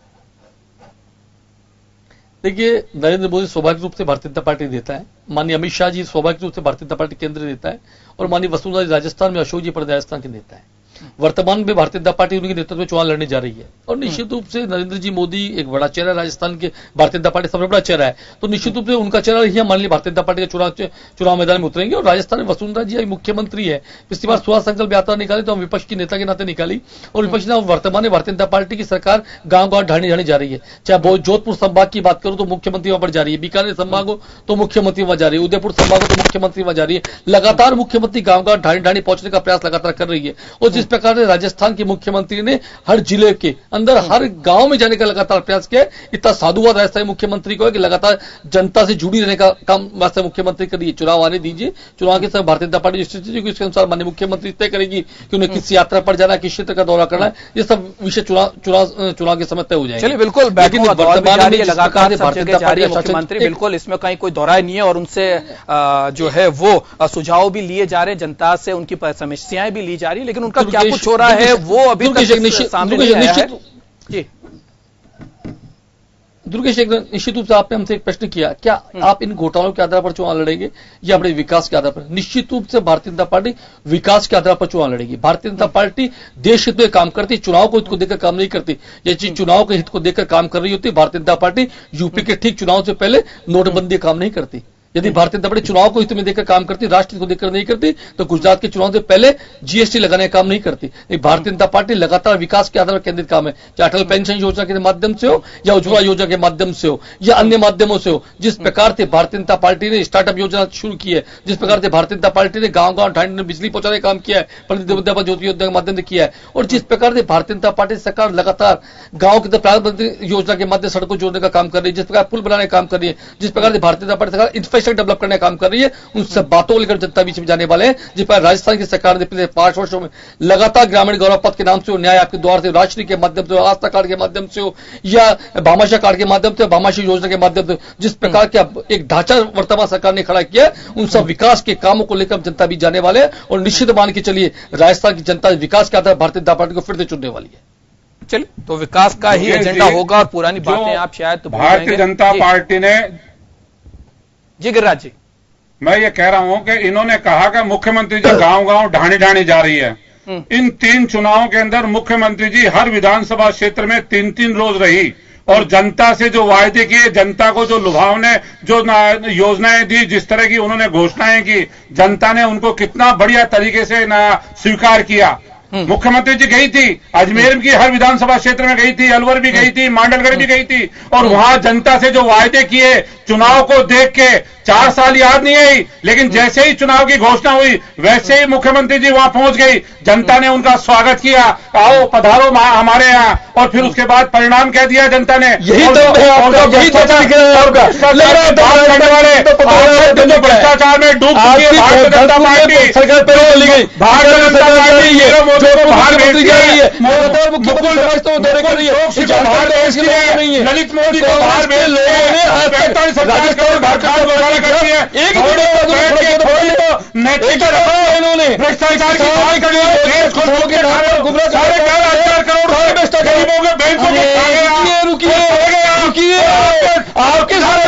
देखिए, नरेंद्र मोदी स्वाभाविक रूप से भारतीय जनता पार्टी देता है, माननीय अमित शाह जी स्वाभाविक रूप से भारतीय जनता पार्टी केंद्र देता है, और माननीय वसुंधरा जी राजस्थान में, अशोक जी पर राजस्थान के नेता है। वर्तमान में भारतीय जनता पार्टी उनके नेतृत्व में चुनाव लड़ने जा रही है और निश्चित रूप से नरेंद्र जी मोदी एक बड़ा चेहरा, राजस्थान के भारतीय जनता पार्टी सबसे बड़ा चेहरा है, तो निश्चित रूप से उनका चेहरा ही मान लीजिए भारतीय जनता पार्टी के चुनाव मैदान में उतरेंगे। और राजस्थान में वसुंधरा जी मुख्यमंत्री है, पिछली बार स्वराज संकल्प यात्रा निकाली तो हम विपक्ष की नेता के नाते निकाली, और विपक्ष ने वर्तमान में भारतीय जनता पार्टी की सरकार गांव गांव ढाणी जा रही है। चाहे जोधपुर संभाग की बात करूं तो मुख्यमंत्री वहां पर जा रही है, बीकानेर संभाग हो तो मुख्यमंत्री वहां जा रही है, उदयपुर संभाग हो तो मुख्यमंत्री वहां जा रही है। लगातार मुख्यमंत्री गांव गांव ढाणी पहुंचने का प्रयास लगातार कर रही है। और जिस प्रकार से राजस्थान के मुख्यमंत्री ने हर जिले के अंदर हर गांव में जाने का लगातार प्रयास किया है, इतना साधुवाद राजस्थानी मुख्यमंत्री को है कि लगातार जनता से जुड़ी रहने का काम राजस्थान मुख्यमंत्री कर रही है। चुनाव आने दीजिए, चुनाव के समय भारतीय जनता पार्टी इसके अनुसार माननीय मुख्यमंत्री तय करेगी कि उन्हें किस यात्रा पर जाना है, किस क्षेत्र का दौरा करना है, ये सब विषय चुनाव के समय तय हो जाएंगे। चलिए, बिल्कुल मुख्यमंत्री, बिल्कुल इसमें कहीं कोई दौरा नहीं है, और उनसे जो है वो सुझाव भी लिए जा रहे हैं, जनता से उनकी समस्याएं भी ली जा रही है, लेकिन उनका क्या कुछ हो रहा है वो अभी तक सामने नहीं आया है। जी दुर्गेश, निश्चित रूप से आपने हमसे एक प्रश्न किया, क्या आप इन घोटालों के आधार पर चुनाव लड़ेंगे या अपने विकास के आधार पर? निश्चित रूप से भारतीय जनता पार्टी विकास के आधार पर चुनाव लड़ेगी। भारतीय जनता पार्टी देश हित में काम करती, चुनाव को हित को देखकर काम नहीं करती। ये चीज चुनाव के हित को देखकर काम कर रही होती, भारतीय जनता पार्टी यूपी के ठीक चुनाव से पहले नोटबंदी काम नहीं करती। यदि भारतीय जनता पार्टी चुनाव को हित में देखकर काम करती, राष्ट्र को देखकर नहीं करती, तो गुजरात के चुनाव से पहले जीएसटी लगाने का काम नहीं करती। भारतीय जनता पार्टी लगातार विकास के आधार पर केंद्रित काम है, चाहे अटल पेंशन योजना के माध्यम से हो या उज्ज्वला योजना के माध्यम से हो या अन्य माध्यमों से हो। जिस प्रकार से भारतीय जनता पार्टी ने स्टार्टअप योजना शुरू की है, जिस प्रकार से भारतीय जनता पार्टी ने गांव गांव ढांढ में बिजली पहुंचाने का काम किया है, पंडित ज्योति योजना के माध्यम से किया है, और जिस प्रकार से भारतीय जनता पार्टी सरकार लगातार गांव की प्रधानमंत्री योजना के माध्यम से सड़कों जोड़ने का काम कर रही है, जिस प्रकार पुल बनाने का काम कर रही है, जिस प्रकार से भारतीय जनता पार्टी सरकार इंफ्रास्ट्रक्चर डेवलप करने का काम कर रही है, उन सब बातों को लेकर जनता बीच में जाने वाले हैं। जिस पर राजस्थान की सरकार ने पिछले 5 वर्षों में लगातार ग्रामीण गौरव पथ के नाम से, न्याय आपके द्वार से, राष्ट्रीय के माध्यम से, आस्था कार्ड के माध्यम से हो या भामाशाह कार्ड के माध्यम से, भामाशाह योजना के माध्यम से, जिस प्रकार के एक ढांचा वर्तमान सरकार ने खड़ा किया, उन सब विकास के कामों को लेकर जनता बीच जाने वाले हैं। और निश्चित मान के चलिए राजस्थान की जनता विकास के आधार भारतीय जनता पार्टी को फिर से चुनने वाली है। चलिए, तो विकास का ही एजेंडा होगा और पुरानी बातें आप शायद तो भारतीय जनता पार्टी ने जी गिरिराज जी, मैं ये कह रहा हूं कि इन्होंने कहा कि मुख्यमंत्री जी गांव-गांव ढाणी ढाणी जा रही है। इन 3 चुनावों के अंदर मुख्यमंत्री जी हर विधानसभा क्षेत्र में 3-3 रोज रही और जनता से जो वायदे किए, जनता को जो लुभावने जो योजनाएं दी, जिस तरह की उन्होंने घोषणाएं की, जनता ने उनको कितना बढ़िया तरीके से स्वीकार किया। मुख्यमंत्री जी गई थी, अजमेर की हर विधानसभा क्षेत्र में गई थी, अलवर भी गई थी, मांडलगढ़ भी गई थी और वहां जनता से जो वायदे किए, चुनाव को देख के 4 साल याद नहीं आई, लेकिन जैसे ही चुनाव की घोषणा हुई वैसे ही मुख्यमंत्री जी वहां पहुंच गई, जनता ने उनका स्वागत किया, आओ पधारो हमारे यहाँ, और फिर उसके बाद परिणाम कह दिया जनता ने। यही तो भ्रष्टाचार में डूब चुकी है भारतीय जनता पार्टी, सरकार पैरोल गई, भारतीय जनता पार्टी बाहर भेज रही है, ललित मोदी को बाहर भेज लोगों ने 45 करोड़ घोटाला करती है, नैतिकता रखो इन्होंने, भ्रष्टाचार की बात कर रही है, देश को साढ़े 11,000 करोड़ गरीबों के बैंकों में रुकिए आपके सारे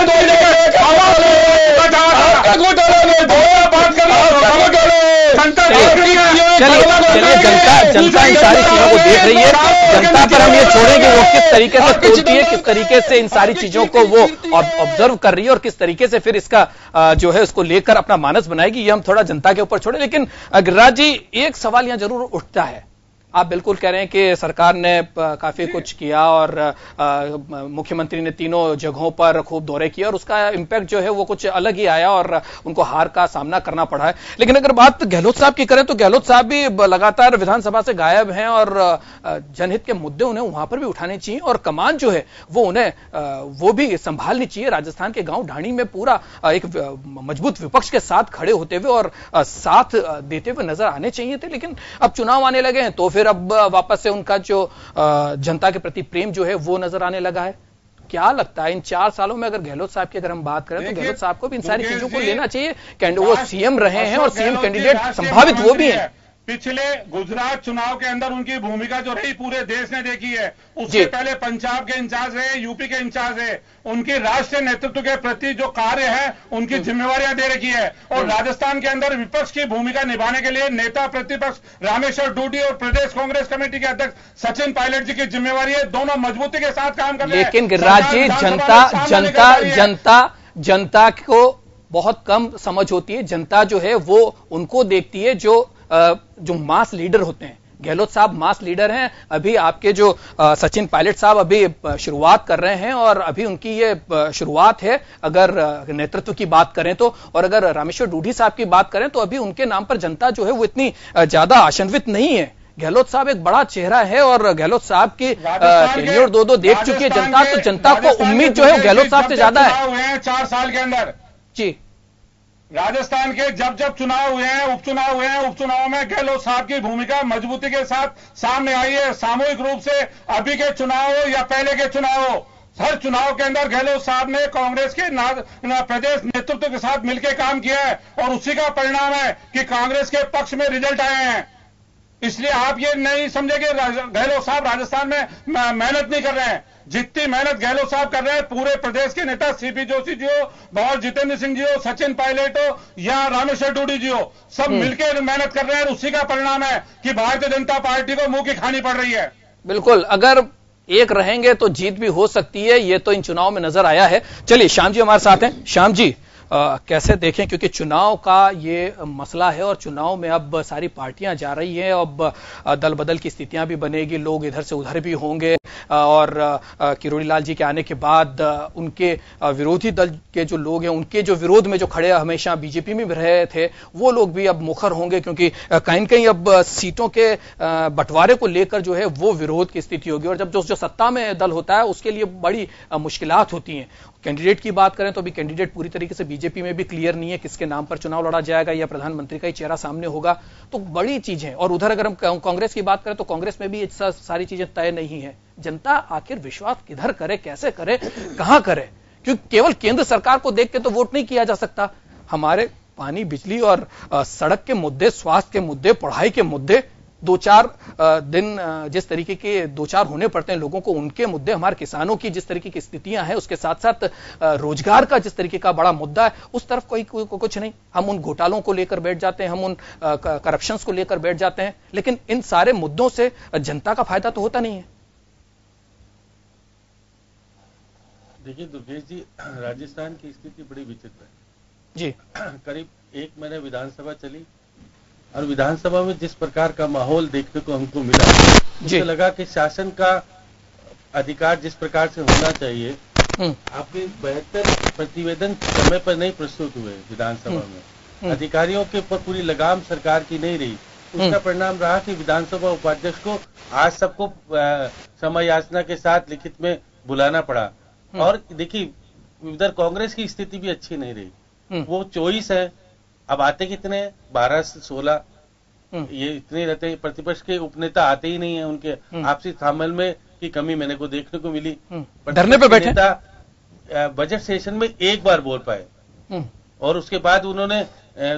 जनता इन सारी चीजों को देख रही है। जनता पर हम ये छोड़ेंगे वो किस तरीके से सोचती है, किस तरीके से इन सारी चीजों को वो ऑब्जर्व कर रही है और किस तरीके से फिर इसका जो है उसको लेकर अपना मानस बनाएगी, ये हम थोड़ा जनता के ऊपर छोड़े। लेकिन गिरिराज जी, एक सवाल यहां जरूर उठता है, आप बिल्कुल कह रहे हैं कि सरकार ने काफी कुछ किया और मुख्यमंत्री ने 3 जगहों पर खूब दौरे किए और उसका इंपैक्ट जो है वो कुछ अलग ही आया और उनको हार का सामना करना पड़ा है। लेकिन अगर बात गहलोत साहब की करें तो गहलोत साहब भी लगातार विधानसभा से गायब हैं और जनहित के मुद्दे उन्हें वहां पर भी उठाने चाहिए और कमान जो है वो उन्हें वो भी संभालनी चाहिए। राजस्थान के गांव ढाणी में पूरा एक मजबूत विपक्ष के साथ खड़े होते हुए और साथ देते हुए नजर आने चाहिए थे, लेकिन अब चुनाव आने लगे हैं तो फिर अब वापस से उनका जो जनता के प्रति प्रेम जो है वो नजर आने लगा है। क्या लगता है इन 4 सालों में अगर गहलोत साहब की अगर हम बात करें तो गहलोत साहब को भी इन सारी चीजों को लेना चाहिए। वो सीएम रहे हैं और सीएम कैंडिडेट संभावित वो भी हैं। पिछले गुजरात चुनाव के अंदर उनकी भूमिका जो रही पूरे देश ने देखी है। उससे पहले पंजाब के इंचार्ज रहे, यूपी के इंचार्ज है, उनकी राष्ट्रीय नेतृत्व के प्रति जो कार्य है उनकी जिम्मेवारियां दे रखी है। और राजस्थान के अंदर विपक्ष की भूमिका निभाने के लिए नेता प्रतिपक्ष रामेश्वर डूडी और प्रदेश कांग्रेस कमेटी के अध्यक्ष सचिन पायलट जी की जिम्मेवारी है, दोनों मजबूती के साथ काम कर रहे हैं। लेकिन गिरिराज जी, जनता को बहुत कम समझ होती है। जनता जो है वो उनको देखती है जो मास लीडर होते हैं। गहलोत साहब मास लीडर हैं। अभी आपके जो सचिन पायलट साहब अभी शुरुआत कर रहे हैं और अभी उनकी ये शुरुआत है अगर नेतृत्व की बात करें तो, और अगर रामेश्वर डूडी साहब की बात करें तो अभी उनके नाम पर जनता जो है वो इतनी ज्यादा आशान्वित नहीं है। गहलोत साहब एक बड़ा चेहरा है और गहलोत साहब की टेन्योर 2 देख चुकी है जनता, तो जनता को उम्मीद जो है गहलोत साहब से ज्यादा है। 4 साल के अंदर जी राजस्थान के जब चुनाव हुए हैं, उपचुनाव हुए हैं, उपचुनाव में गहलोत साहब की भूमिका मजबूती के साथ सामने आई है। सामूहिक रूप से अभी के चुनाव हो या पहले के चुनाव हो, हर चुनाव के अंदर गहलोत साहब ने कांग्रेस के प्रदेश नेतृत्व के साथ मिलकर काम किया है और उसी का परिणाम है कि कांग्रेस के पक्ष में रिजल्ट आए हैं। इसलिए आप ये नहीं समझे कि गहलोत साहब राजस्थान में मेहनत नहीं कर रहे हैं। जितनी मेहनत गहलोत साहब कर रहे हैं, पूरे प्रदेश के नेता सीपी जोशी जी हो और जितेंद्र सिंह जी हो, सचिन पायलट हो या रामेश्वर डूडी जी हो, सब मिलकर मेहनत कर रहे हैं। उसी का परिणाम है कि भारतीय जनता पार्टी को मुंह की खानी पड़ रही है। बिल्कुल, अगर एक रहेंगे तो जीत भी हो सकती है, ये तो इन चुनाव में नजर आया है। चलिए श्याम जी हमारे साथ हैं। श्याम जी, कैसे देखें, क्योंकि चुनाव का ये मसला है और चुनाव में अब सारी पार्टियां जा रही हैं, अब दल बदल की स्थितियां भी बनेगी, लोग इधर से उधर भी होंगे और किरोड़ी लाल जी के आने के बाद उनके विरोधी दल के जो लोग हैं, उनके जो विरोध में जो खड़े हमेशा बीजेपी में भी रहे थे, वो लोग भी अब मुखर होंगे क्योंकि कहीं न कहीं अब सीटों के बंटवारे को लेकर जो है वो विरोध की स्थिति होगी और जब जो सत्ता में दल होता है उसके लिए बड़ी मुश्किलात होती हैं। कैंडिडेट की बात करें तो अभी कैंडिडेट पूरी तरीके से बीजेपी बीजेपी में भी क्लियर नहीं है किसके नाम पर चुनाव लड़ा जाएगा या प्रधानमंत्री का ही चेहरा सामने होगा, तो बड़ी चीज है। और उधर अगर हम कांग्रेस की बात करें तो कांग्रेस में भी ये सारी चीजें तय नहीं है। जनता आखिर विश्वास किधर करे, कैसे करे, कहां करे? क्योंकि केवल केंद्र सरकार को देख के तो वोट नहीं किया जा सकता। हमारे पानी, बिजली और सड़क के मुद्दे, स्वास्थ्य के मुद्दे, पढ़ाई के मुद्दे, 2-4 दिन जिस तरीके के 2-4 होने पड़ते हैं लोगों को, उनके मुद्दे, हमारे किसानों की जिस तरीके की स्थितियां हैं, उसके साथ साथ रोजगार का जिस तरीके का बड़ा मुद्दा है, उस तरफ कोई कुछ नहीं। हम उन घोटालों को लेकर बैठ जाते हैं, हम उन करप्शंस को लेकर बैठ जाते हैं, लेकिन इन सारे मुद्दों से जनता का फायदा तो होता नहीं है। देखिए दुर्गेश जी, राजस्थान की स्थिति बड़ी विचित्र है जी। करीब 1 महीने विधानसभा चली और विधानसभा में जिस प्रकार का माहौल देखने को हमको मिला, मुझे लगा कि शासन का अधिकार जिस प्रकार से होना चाहिए, आपके 72 प्रतिवेदन समय पर नहीं प्रस्तुत हुए विधानसभा में, अधिकारियों के ऊपर पूरी लगाम सरकार की नहीं रही। उसका परिणाम रहा कि विधानसभा उपाध्यक्ष को आज सबको समय याचना के साथ लिखित में बुलाना पड़ा। और देखिए उधर कांग्रेस की स्थिति भी अच्छी नहीं रही, वो 24 है, अब आते कितने हैं? 12 से 16, ये इतने रहते हैं। प्रतिपक्ष के उपनेता आते ही नहीं है, उनके आपसी तालमेल में की कमी मैंने को देखने को मिली। धरने पे बैठे नेता बजट सेशन में एक बार बोल पाए और उसके बाद उन्होंने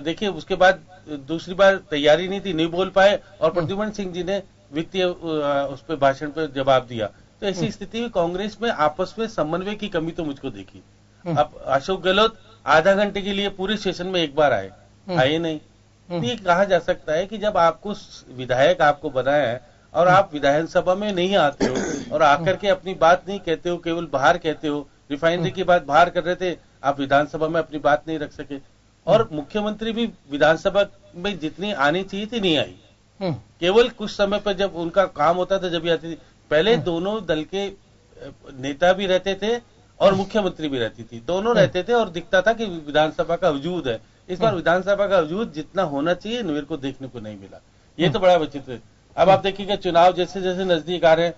देखिए उसके बाद दूसरी बार तैयारी नहीं थी, नहीं बोल पाए और प्रद्युम्न सिंह जी ने वित्तीय उस पर भाषण पर जवाब दिया। तो ऐसी स्थिति में कांग्रेस में आपस में समन्वय की कमी तो मुझको देखी। अब अशोक गहलोत आधा घंटे के लिए पूरे सेशन में एक बार आए नहीं। ये कहा जा सकता है कि जब आपको विधायक आपको बनाया है और आप विधानसभा में नहीं आते हो और आकर के अपनी बात नहीं कहते हो, केवल बाहर कहते हो, रिफाइनरी की बात बाहर कर रहे थे, आप विधानसभा में अपनी बात नहीं रख सके। और मुख्यमंत्री भी विधानसभा में जितनी आनी चाहिए थी नहीं आई, केवल कुछ समय पर जब उनका काम होता था जब भी आती थी। पहले दोनों दल के नेता भी रहते थे और मुख्यमंत्री भी रहती थी, दोनों रहते थे और दिखता था कि विधानसभा का वजूद है। इस बार विधानसभा का वजूद जितना होना चाहिए मेरे को देखने को नहीं मिला, ये तो बड़ा विचित्र है। अब आप देखिएगा चुनाव जैसे जैसे नजदीक आ रहे हैं,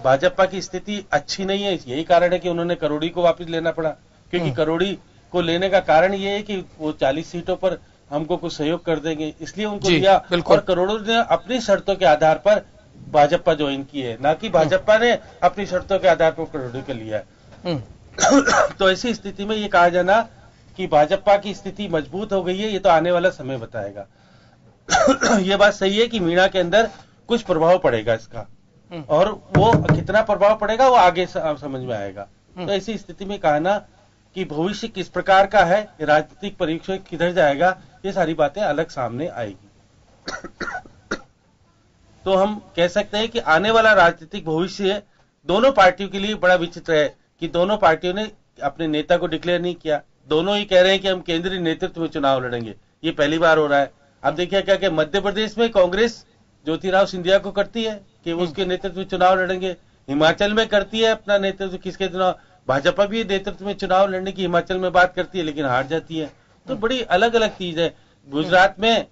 भाजपा की स्थिति अच्छी नहीं है। यही कारण है कि उन्होंने करोड़ी को वापस लेना पड़ा, क्योंकि करोड़ी को लेने का कारण ये है कि वो 40 सीटों पर हमको कुछ सहयोग कर देंगे, इसलिए उनको लिया। और करोड़ों ने अपनी शर्तों के आधार पर भाजपा ज्वाइन की है, ना कि भाजपा ने अपनी शर्तों के आधार पर करोड़ों को लिया है। तो ऐसी स्थिति में ये कहा जाना कि भाजपा की स्थिति मजबूत हो गई है, ये तो आने वाला समय बताएगा। ये बात सही है कि मीणा के अंदर कुछ प्रभाव पड़ेगा इसका, और वो कितना प्रभाव पड़ेगा वो आगे समझ में आएगा। तो ऐसी स्थिति में कहना कि भविष्य किस प्रकार का है, राजनीतिक परीक्षण किधर जाएगा, ये सारी बातें अलग सामने आएगी। तो हम कह सकते हैं कि आने वाला राजनीतिक भविष्य दोनों पार्टियों के लिए बड़ा विचित्र है कि दोनों पार्टियों ने अपने नेता को डिक्लेयर नहीं किया। दोनों ही कह रहे हैं कि हम केंद्रीय नेतृत्व में चुनाव लड़ेंगे, ये पहली बार हो रहा है। अब देखिए क्या क्या मध्य प्रदेश में कांग्रेस ज्योतिराव सिंधिया को करती है कि वो उसके नेतृत्व में चुनाव लड़ेंगे, हिमाचल में करती है अपना नेतृत्व किसके चुनाव, भाजपा भी नेतृत्व में चुनाव लड़ने की हिमाचल में बात करती है लेकिन हार जाती है। तो बड़ी अलग अलग चीज है। गुजरात में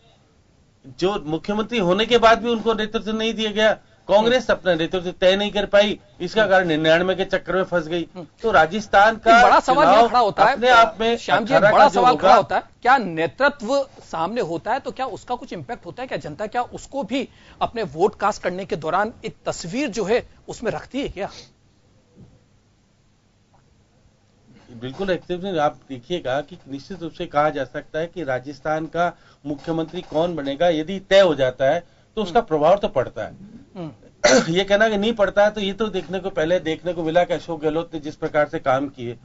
जो मुख्यमंत्री होने के बाद भी उनको नेतृत्व नहीं दिया गया, कांग्रेस अपना नेतृत्व तय नहीं कर पाई, इसका कारण 99 के चक्कर में फंस गई। तो राजस्थान का बड़ा सवाल यह खड़ा होता है अपने आप में, श्याम जी, बड़ा सवाल खड़ा होता है, क्या नेतृत्व सामने होता है तो क्या उसका कुछ इंपैक्ट होता है? क्या जनता क्या उसको भी अपने वोट कास्ट करने के दौरान एक तस्वीर जो है उसमें रखती है क्या? बिल्कुल एक्टिव। आप देखिएगा कि निश्चित रूप से कहा जा सकता है कि राजस्थान का मुख्यमंत्री कौन बनेगा यदि तय हो जाता है तो उसका प्रभाव तो पड़ता है। ये कहना कि नहीं पड़ता है तो ये तो देखने को मिला कि अशोक गहलोत ने जिस प्रकार से काम किए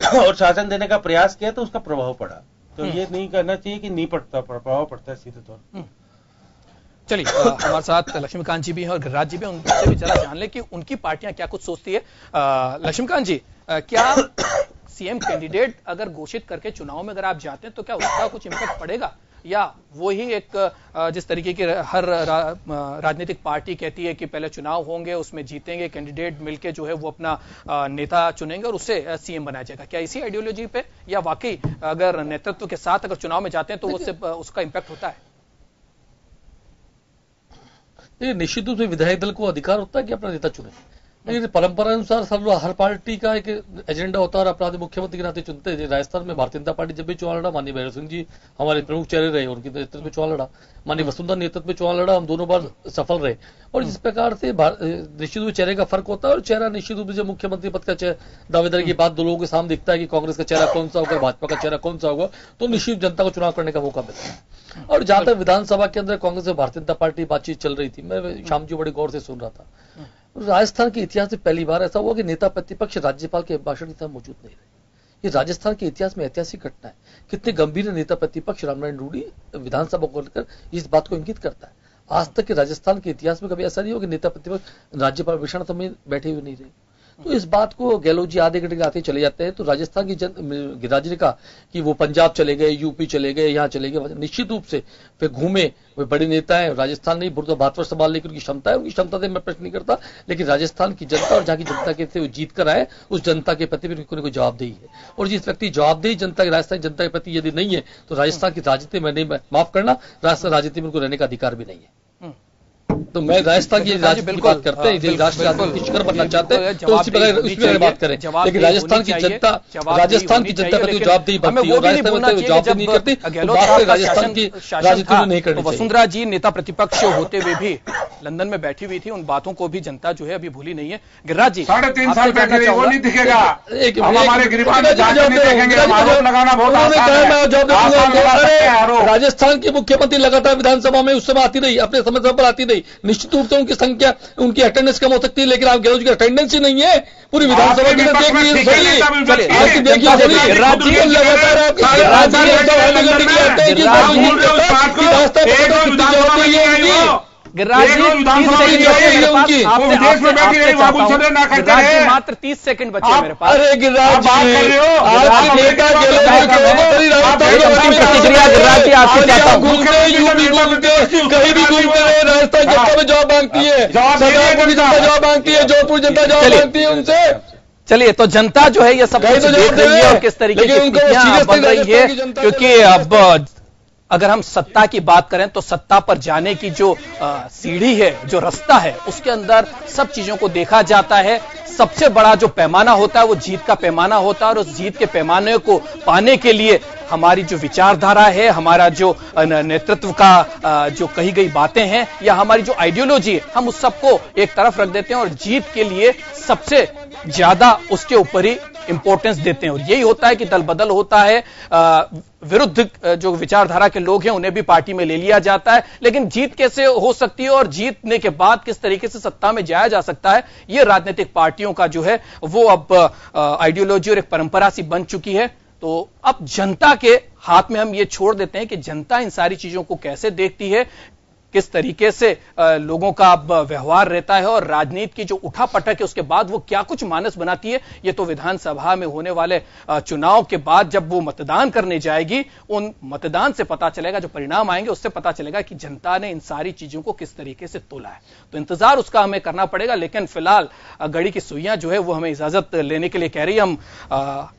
और शासन देने का प्रयास किया तो उसका प्रभाव पड़ा। तो ये नहीं करना चाहिए कि नहीं पड़ता, प्रभाव पड़ता है सीधे तौर। चलिए हमारे साथ लक्ष्मीकांत जी भी हैं और गिरिराज जी भी, उनसे भी जरा जान ले कि उनकी पार्टियां क्या कुछ सोचती है। लक्ष्मीकांत जी, क्या सीएम कैंडिडेट अगर घोषित करके चुनाव में अगर आप जाते हैं तो क्या उसका कुछ इंपैक्ट पड़ेगा, या वो ही एक जिस तरीके की हर राजनीतिक पार्टी कहती है कि पहले चुनाव होंगे, उसमें जीतेंगे, कैंडिडेट मिलके जो है वो अपना नेता चुनेंगे और उससे सीएम बनाया जाएगा, क्या इसी आइडियोलॉजी पे, या वाकई अगर नेतृत्व के साथ अगर चुनाव में जाते हैं तो उससे उसका इंपैक्ट होता है? निश्चित रूप से विधायक दल को अधिकार होता है कि अपना नेता चुने, लेकिन परंपरा अनुसार सब हर पार्टी का एक एजेंडा होता है और अपना मुख्यमंत्री के नाते चुनते हैं। राजस्थान में भारतीय जनता पार्टी जब भी चुनाव लड़ा, माननीय भैरव सिंह जी हमारे प्रमुख चेहरे रहे, उनके नेतृत्व में चुनाव लड़ा, माननीय वसुंधरा नेतृत्व में चुनाव लड़ा, हम दोनों बार सफल रहे। और जिस प्रकार से निश्चित रूप से चेहरे का फर्क होता है और चेहरा निश्चित रूप से मुख्यमंत्री पद का दावेदारी की बात दो लोगों के सामने दिखता है कि कांग्रेस का चेहरा कौन सा होगा, भाजपा का चेहरा कौन सा होगा, तो निश्चित जनता को चुनाव करने का मौका मिलता है। और जहां तक विधानसभा के अंदर कांग्रेस और भारतीय जनता पार्टी बातचीत चल रही थी, मैं शाम जी बड़े गौर से सुन रहा था। राजस्थान के इतिहास में पहली बार ऐसा हुआ कि नेता प्रतिपक्ष राज्यपाल के भाषण के साथ मौजूद नहीं रहे। ये राजस्थान के इतिहास में ऐतिहासिक घटना है। कितने गंभीर नेता प्रतिपक्ष रामनारायण रूडी विधानसभा को लेकर इस बात को इंगित करता है। आज तक के राजस्थान के इतिहास में कभी ऐसा नहीं हो कि नेता प्रतिपक्ष राज्यपाल विषण समय बैठे हुए नहीं रहे। तो इस बात को गहलोत जी आधे घंटे आते चले जाते हैं। तो राजस्थान की गिरिराज ने कहा कि वो पंजाब चले गए, यूपी चले गए, यहाँ चले गए, निश्चित रूप से वे घूमे, वे बड़े नेता हैं। राजस्थान नहीं तो भारत संभालने की उनकी क्षमता है, उनकी क्षमता से मैं प्रश्न नहीं करता, लेकिन राजस्थान की जनता और जहाँ की जनता के वो जीत कर आए, उस जनता के प्रति भी उनको जवाबदेही है। और जिस व्यक्ति जवाबदेही जनता की राजस्थान की जनता के प्रति यदि नहीं है तो राजस्थान की राजनीति में नहीं, माफ करना, राजस्थान राजनीति में उनको रहने का अधिकार भी नहीं है। तो मैं राजस्थान की राजनीति की बात करते हैं, राष्ट्रीय राजनीति की शिखर बनना चाहते हैं तो उसी पर बात करें, लेकिन राजस्थान की जनता प्रति जवाबदेही बनती है, जवाबदेही नहीं करती, राजस्थान की राजनीति में नहीं करनी। वसुंधरा जी नेता प्रतिपक्ष होते हुए भी लंदन में बैठी हुई थी, उन बातों को भी जनता जो है अभी भूली नहीं है। गिरिराज जी 3.5 साल बैठे रही, वो नहीं दिखेगा। हमारे गिरिराज लगाना बहुत राजस्थान की मुख्यमंत्री लगातार विधानसभा में उस समय आती रही, अपने समय पर आती रही। निश्चित रूप से उनकी संख्या, उनकी अटेंडेंस कम हो सकती है, लेकिन आप गहलोत जी की अटेंडेंस ही नहीं है पूरी विधानसभा की। मात्र 30 सेकंड बचे मेरे पास। अरे गिरिराज कहीं भी घूमते रहे, राजस्थान जनता में जवाब मांगती है, जवाब मांगती है, जोधपुर जनता जवाब मांगती है उनसे। चलिए, तो जनता जो है ये सब कुछ देख रही है और किस तरीके की स्थितियां बन रही है, क्योंकि अब अगर हम सत्ता की बात करें तो सत्ता पर जाने की जो सीढ़ी है, जो रास्ता है, उसके अंदर सब चीजों को देखा जाता है। सबसे बड़ा जो पैमाना होता है वो जीत का पैमाना होता है, और उस जीत के पैमाने को पाने के लिए हमारी जो विचारधारा है, हमारा जो नेतृत्व का जो कही गई बातें हैं, या हमारी जो आइडियोलॉजी है, हम उस सबको एक तरफ रख देते हैं और जीत के लिए सबसे ज्यादा उसके ऊपर ही इंपॉर्टेंस देते हैं। और यही होता है कि दल बदल होता है, विरुद्ध जो विचारधारा के लोग हैं उन्हें भी पार्टी में ले लिया जाता है, लेकिन जीत कैसे हो सकती है और जीतने के बाद किस तरीके से सत्ता में जाया जा सकता है, यह राजनीतिक पार्टियों का जो है वो अब आइडियोलॉजी और एक परंपरा सी बन चुकी है। तो अब जनता के हाथ में हम ये छोड़ देते हैं कि जनता इन सारी चीजों को कैसे देखती है, किस तरीके से लोगों का अब व्यवहार रहता है, और राजनीति की जो उठापटक है उसके बाद वो क्या कुछ मानस बनाती है, ये तो विधानसभा में होने वाले चुनाव के बाद जब वो मतदान करने जाएगी, उन मतदान से पता चलेगा, जो परिणाम आएंगे उससे पता चलेगा कि जनता ने इन सारी चीजों को किस तरीके से तोला है। तो इंतजार उसका हमें करना पड़ेगा, लेकिन फिलहाल घड़ी की सुइयां जो है वो हमें इजाजत लेने के लिए कह रही है। हम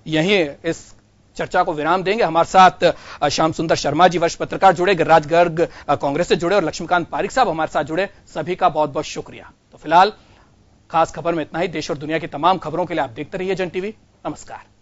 यहीं इस चर्चा को विराम देंगे। हमारे साथ श्याम सुंदर शर्मा जी वरिष्ठ पत्रकार जुड़े, गिरिराज गर्ग कांग्रेस से जुड़े, और लक्ष्मीकांत पारिक साहब हमारे साथ जुड़े। सभी का बहुत बहुत शुक्रिया। तो फिलहाल खास खबर में इतना ही। देश और दुनिया की तमाम खबरों के लिए आप देखते रहिए जन टीवी। नमस्कार।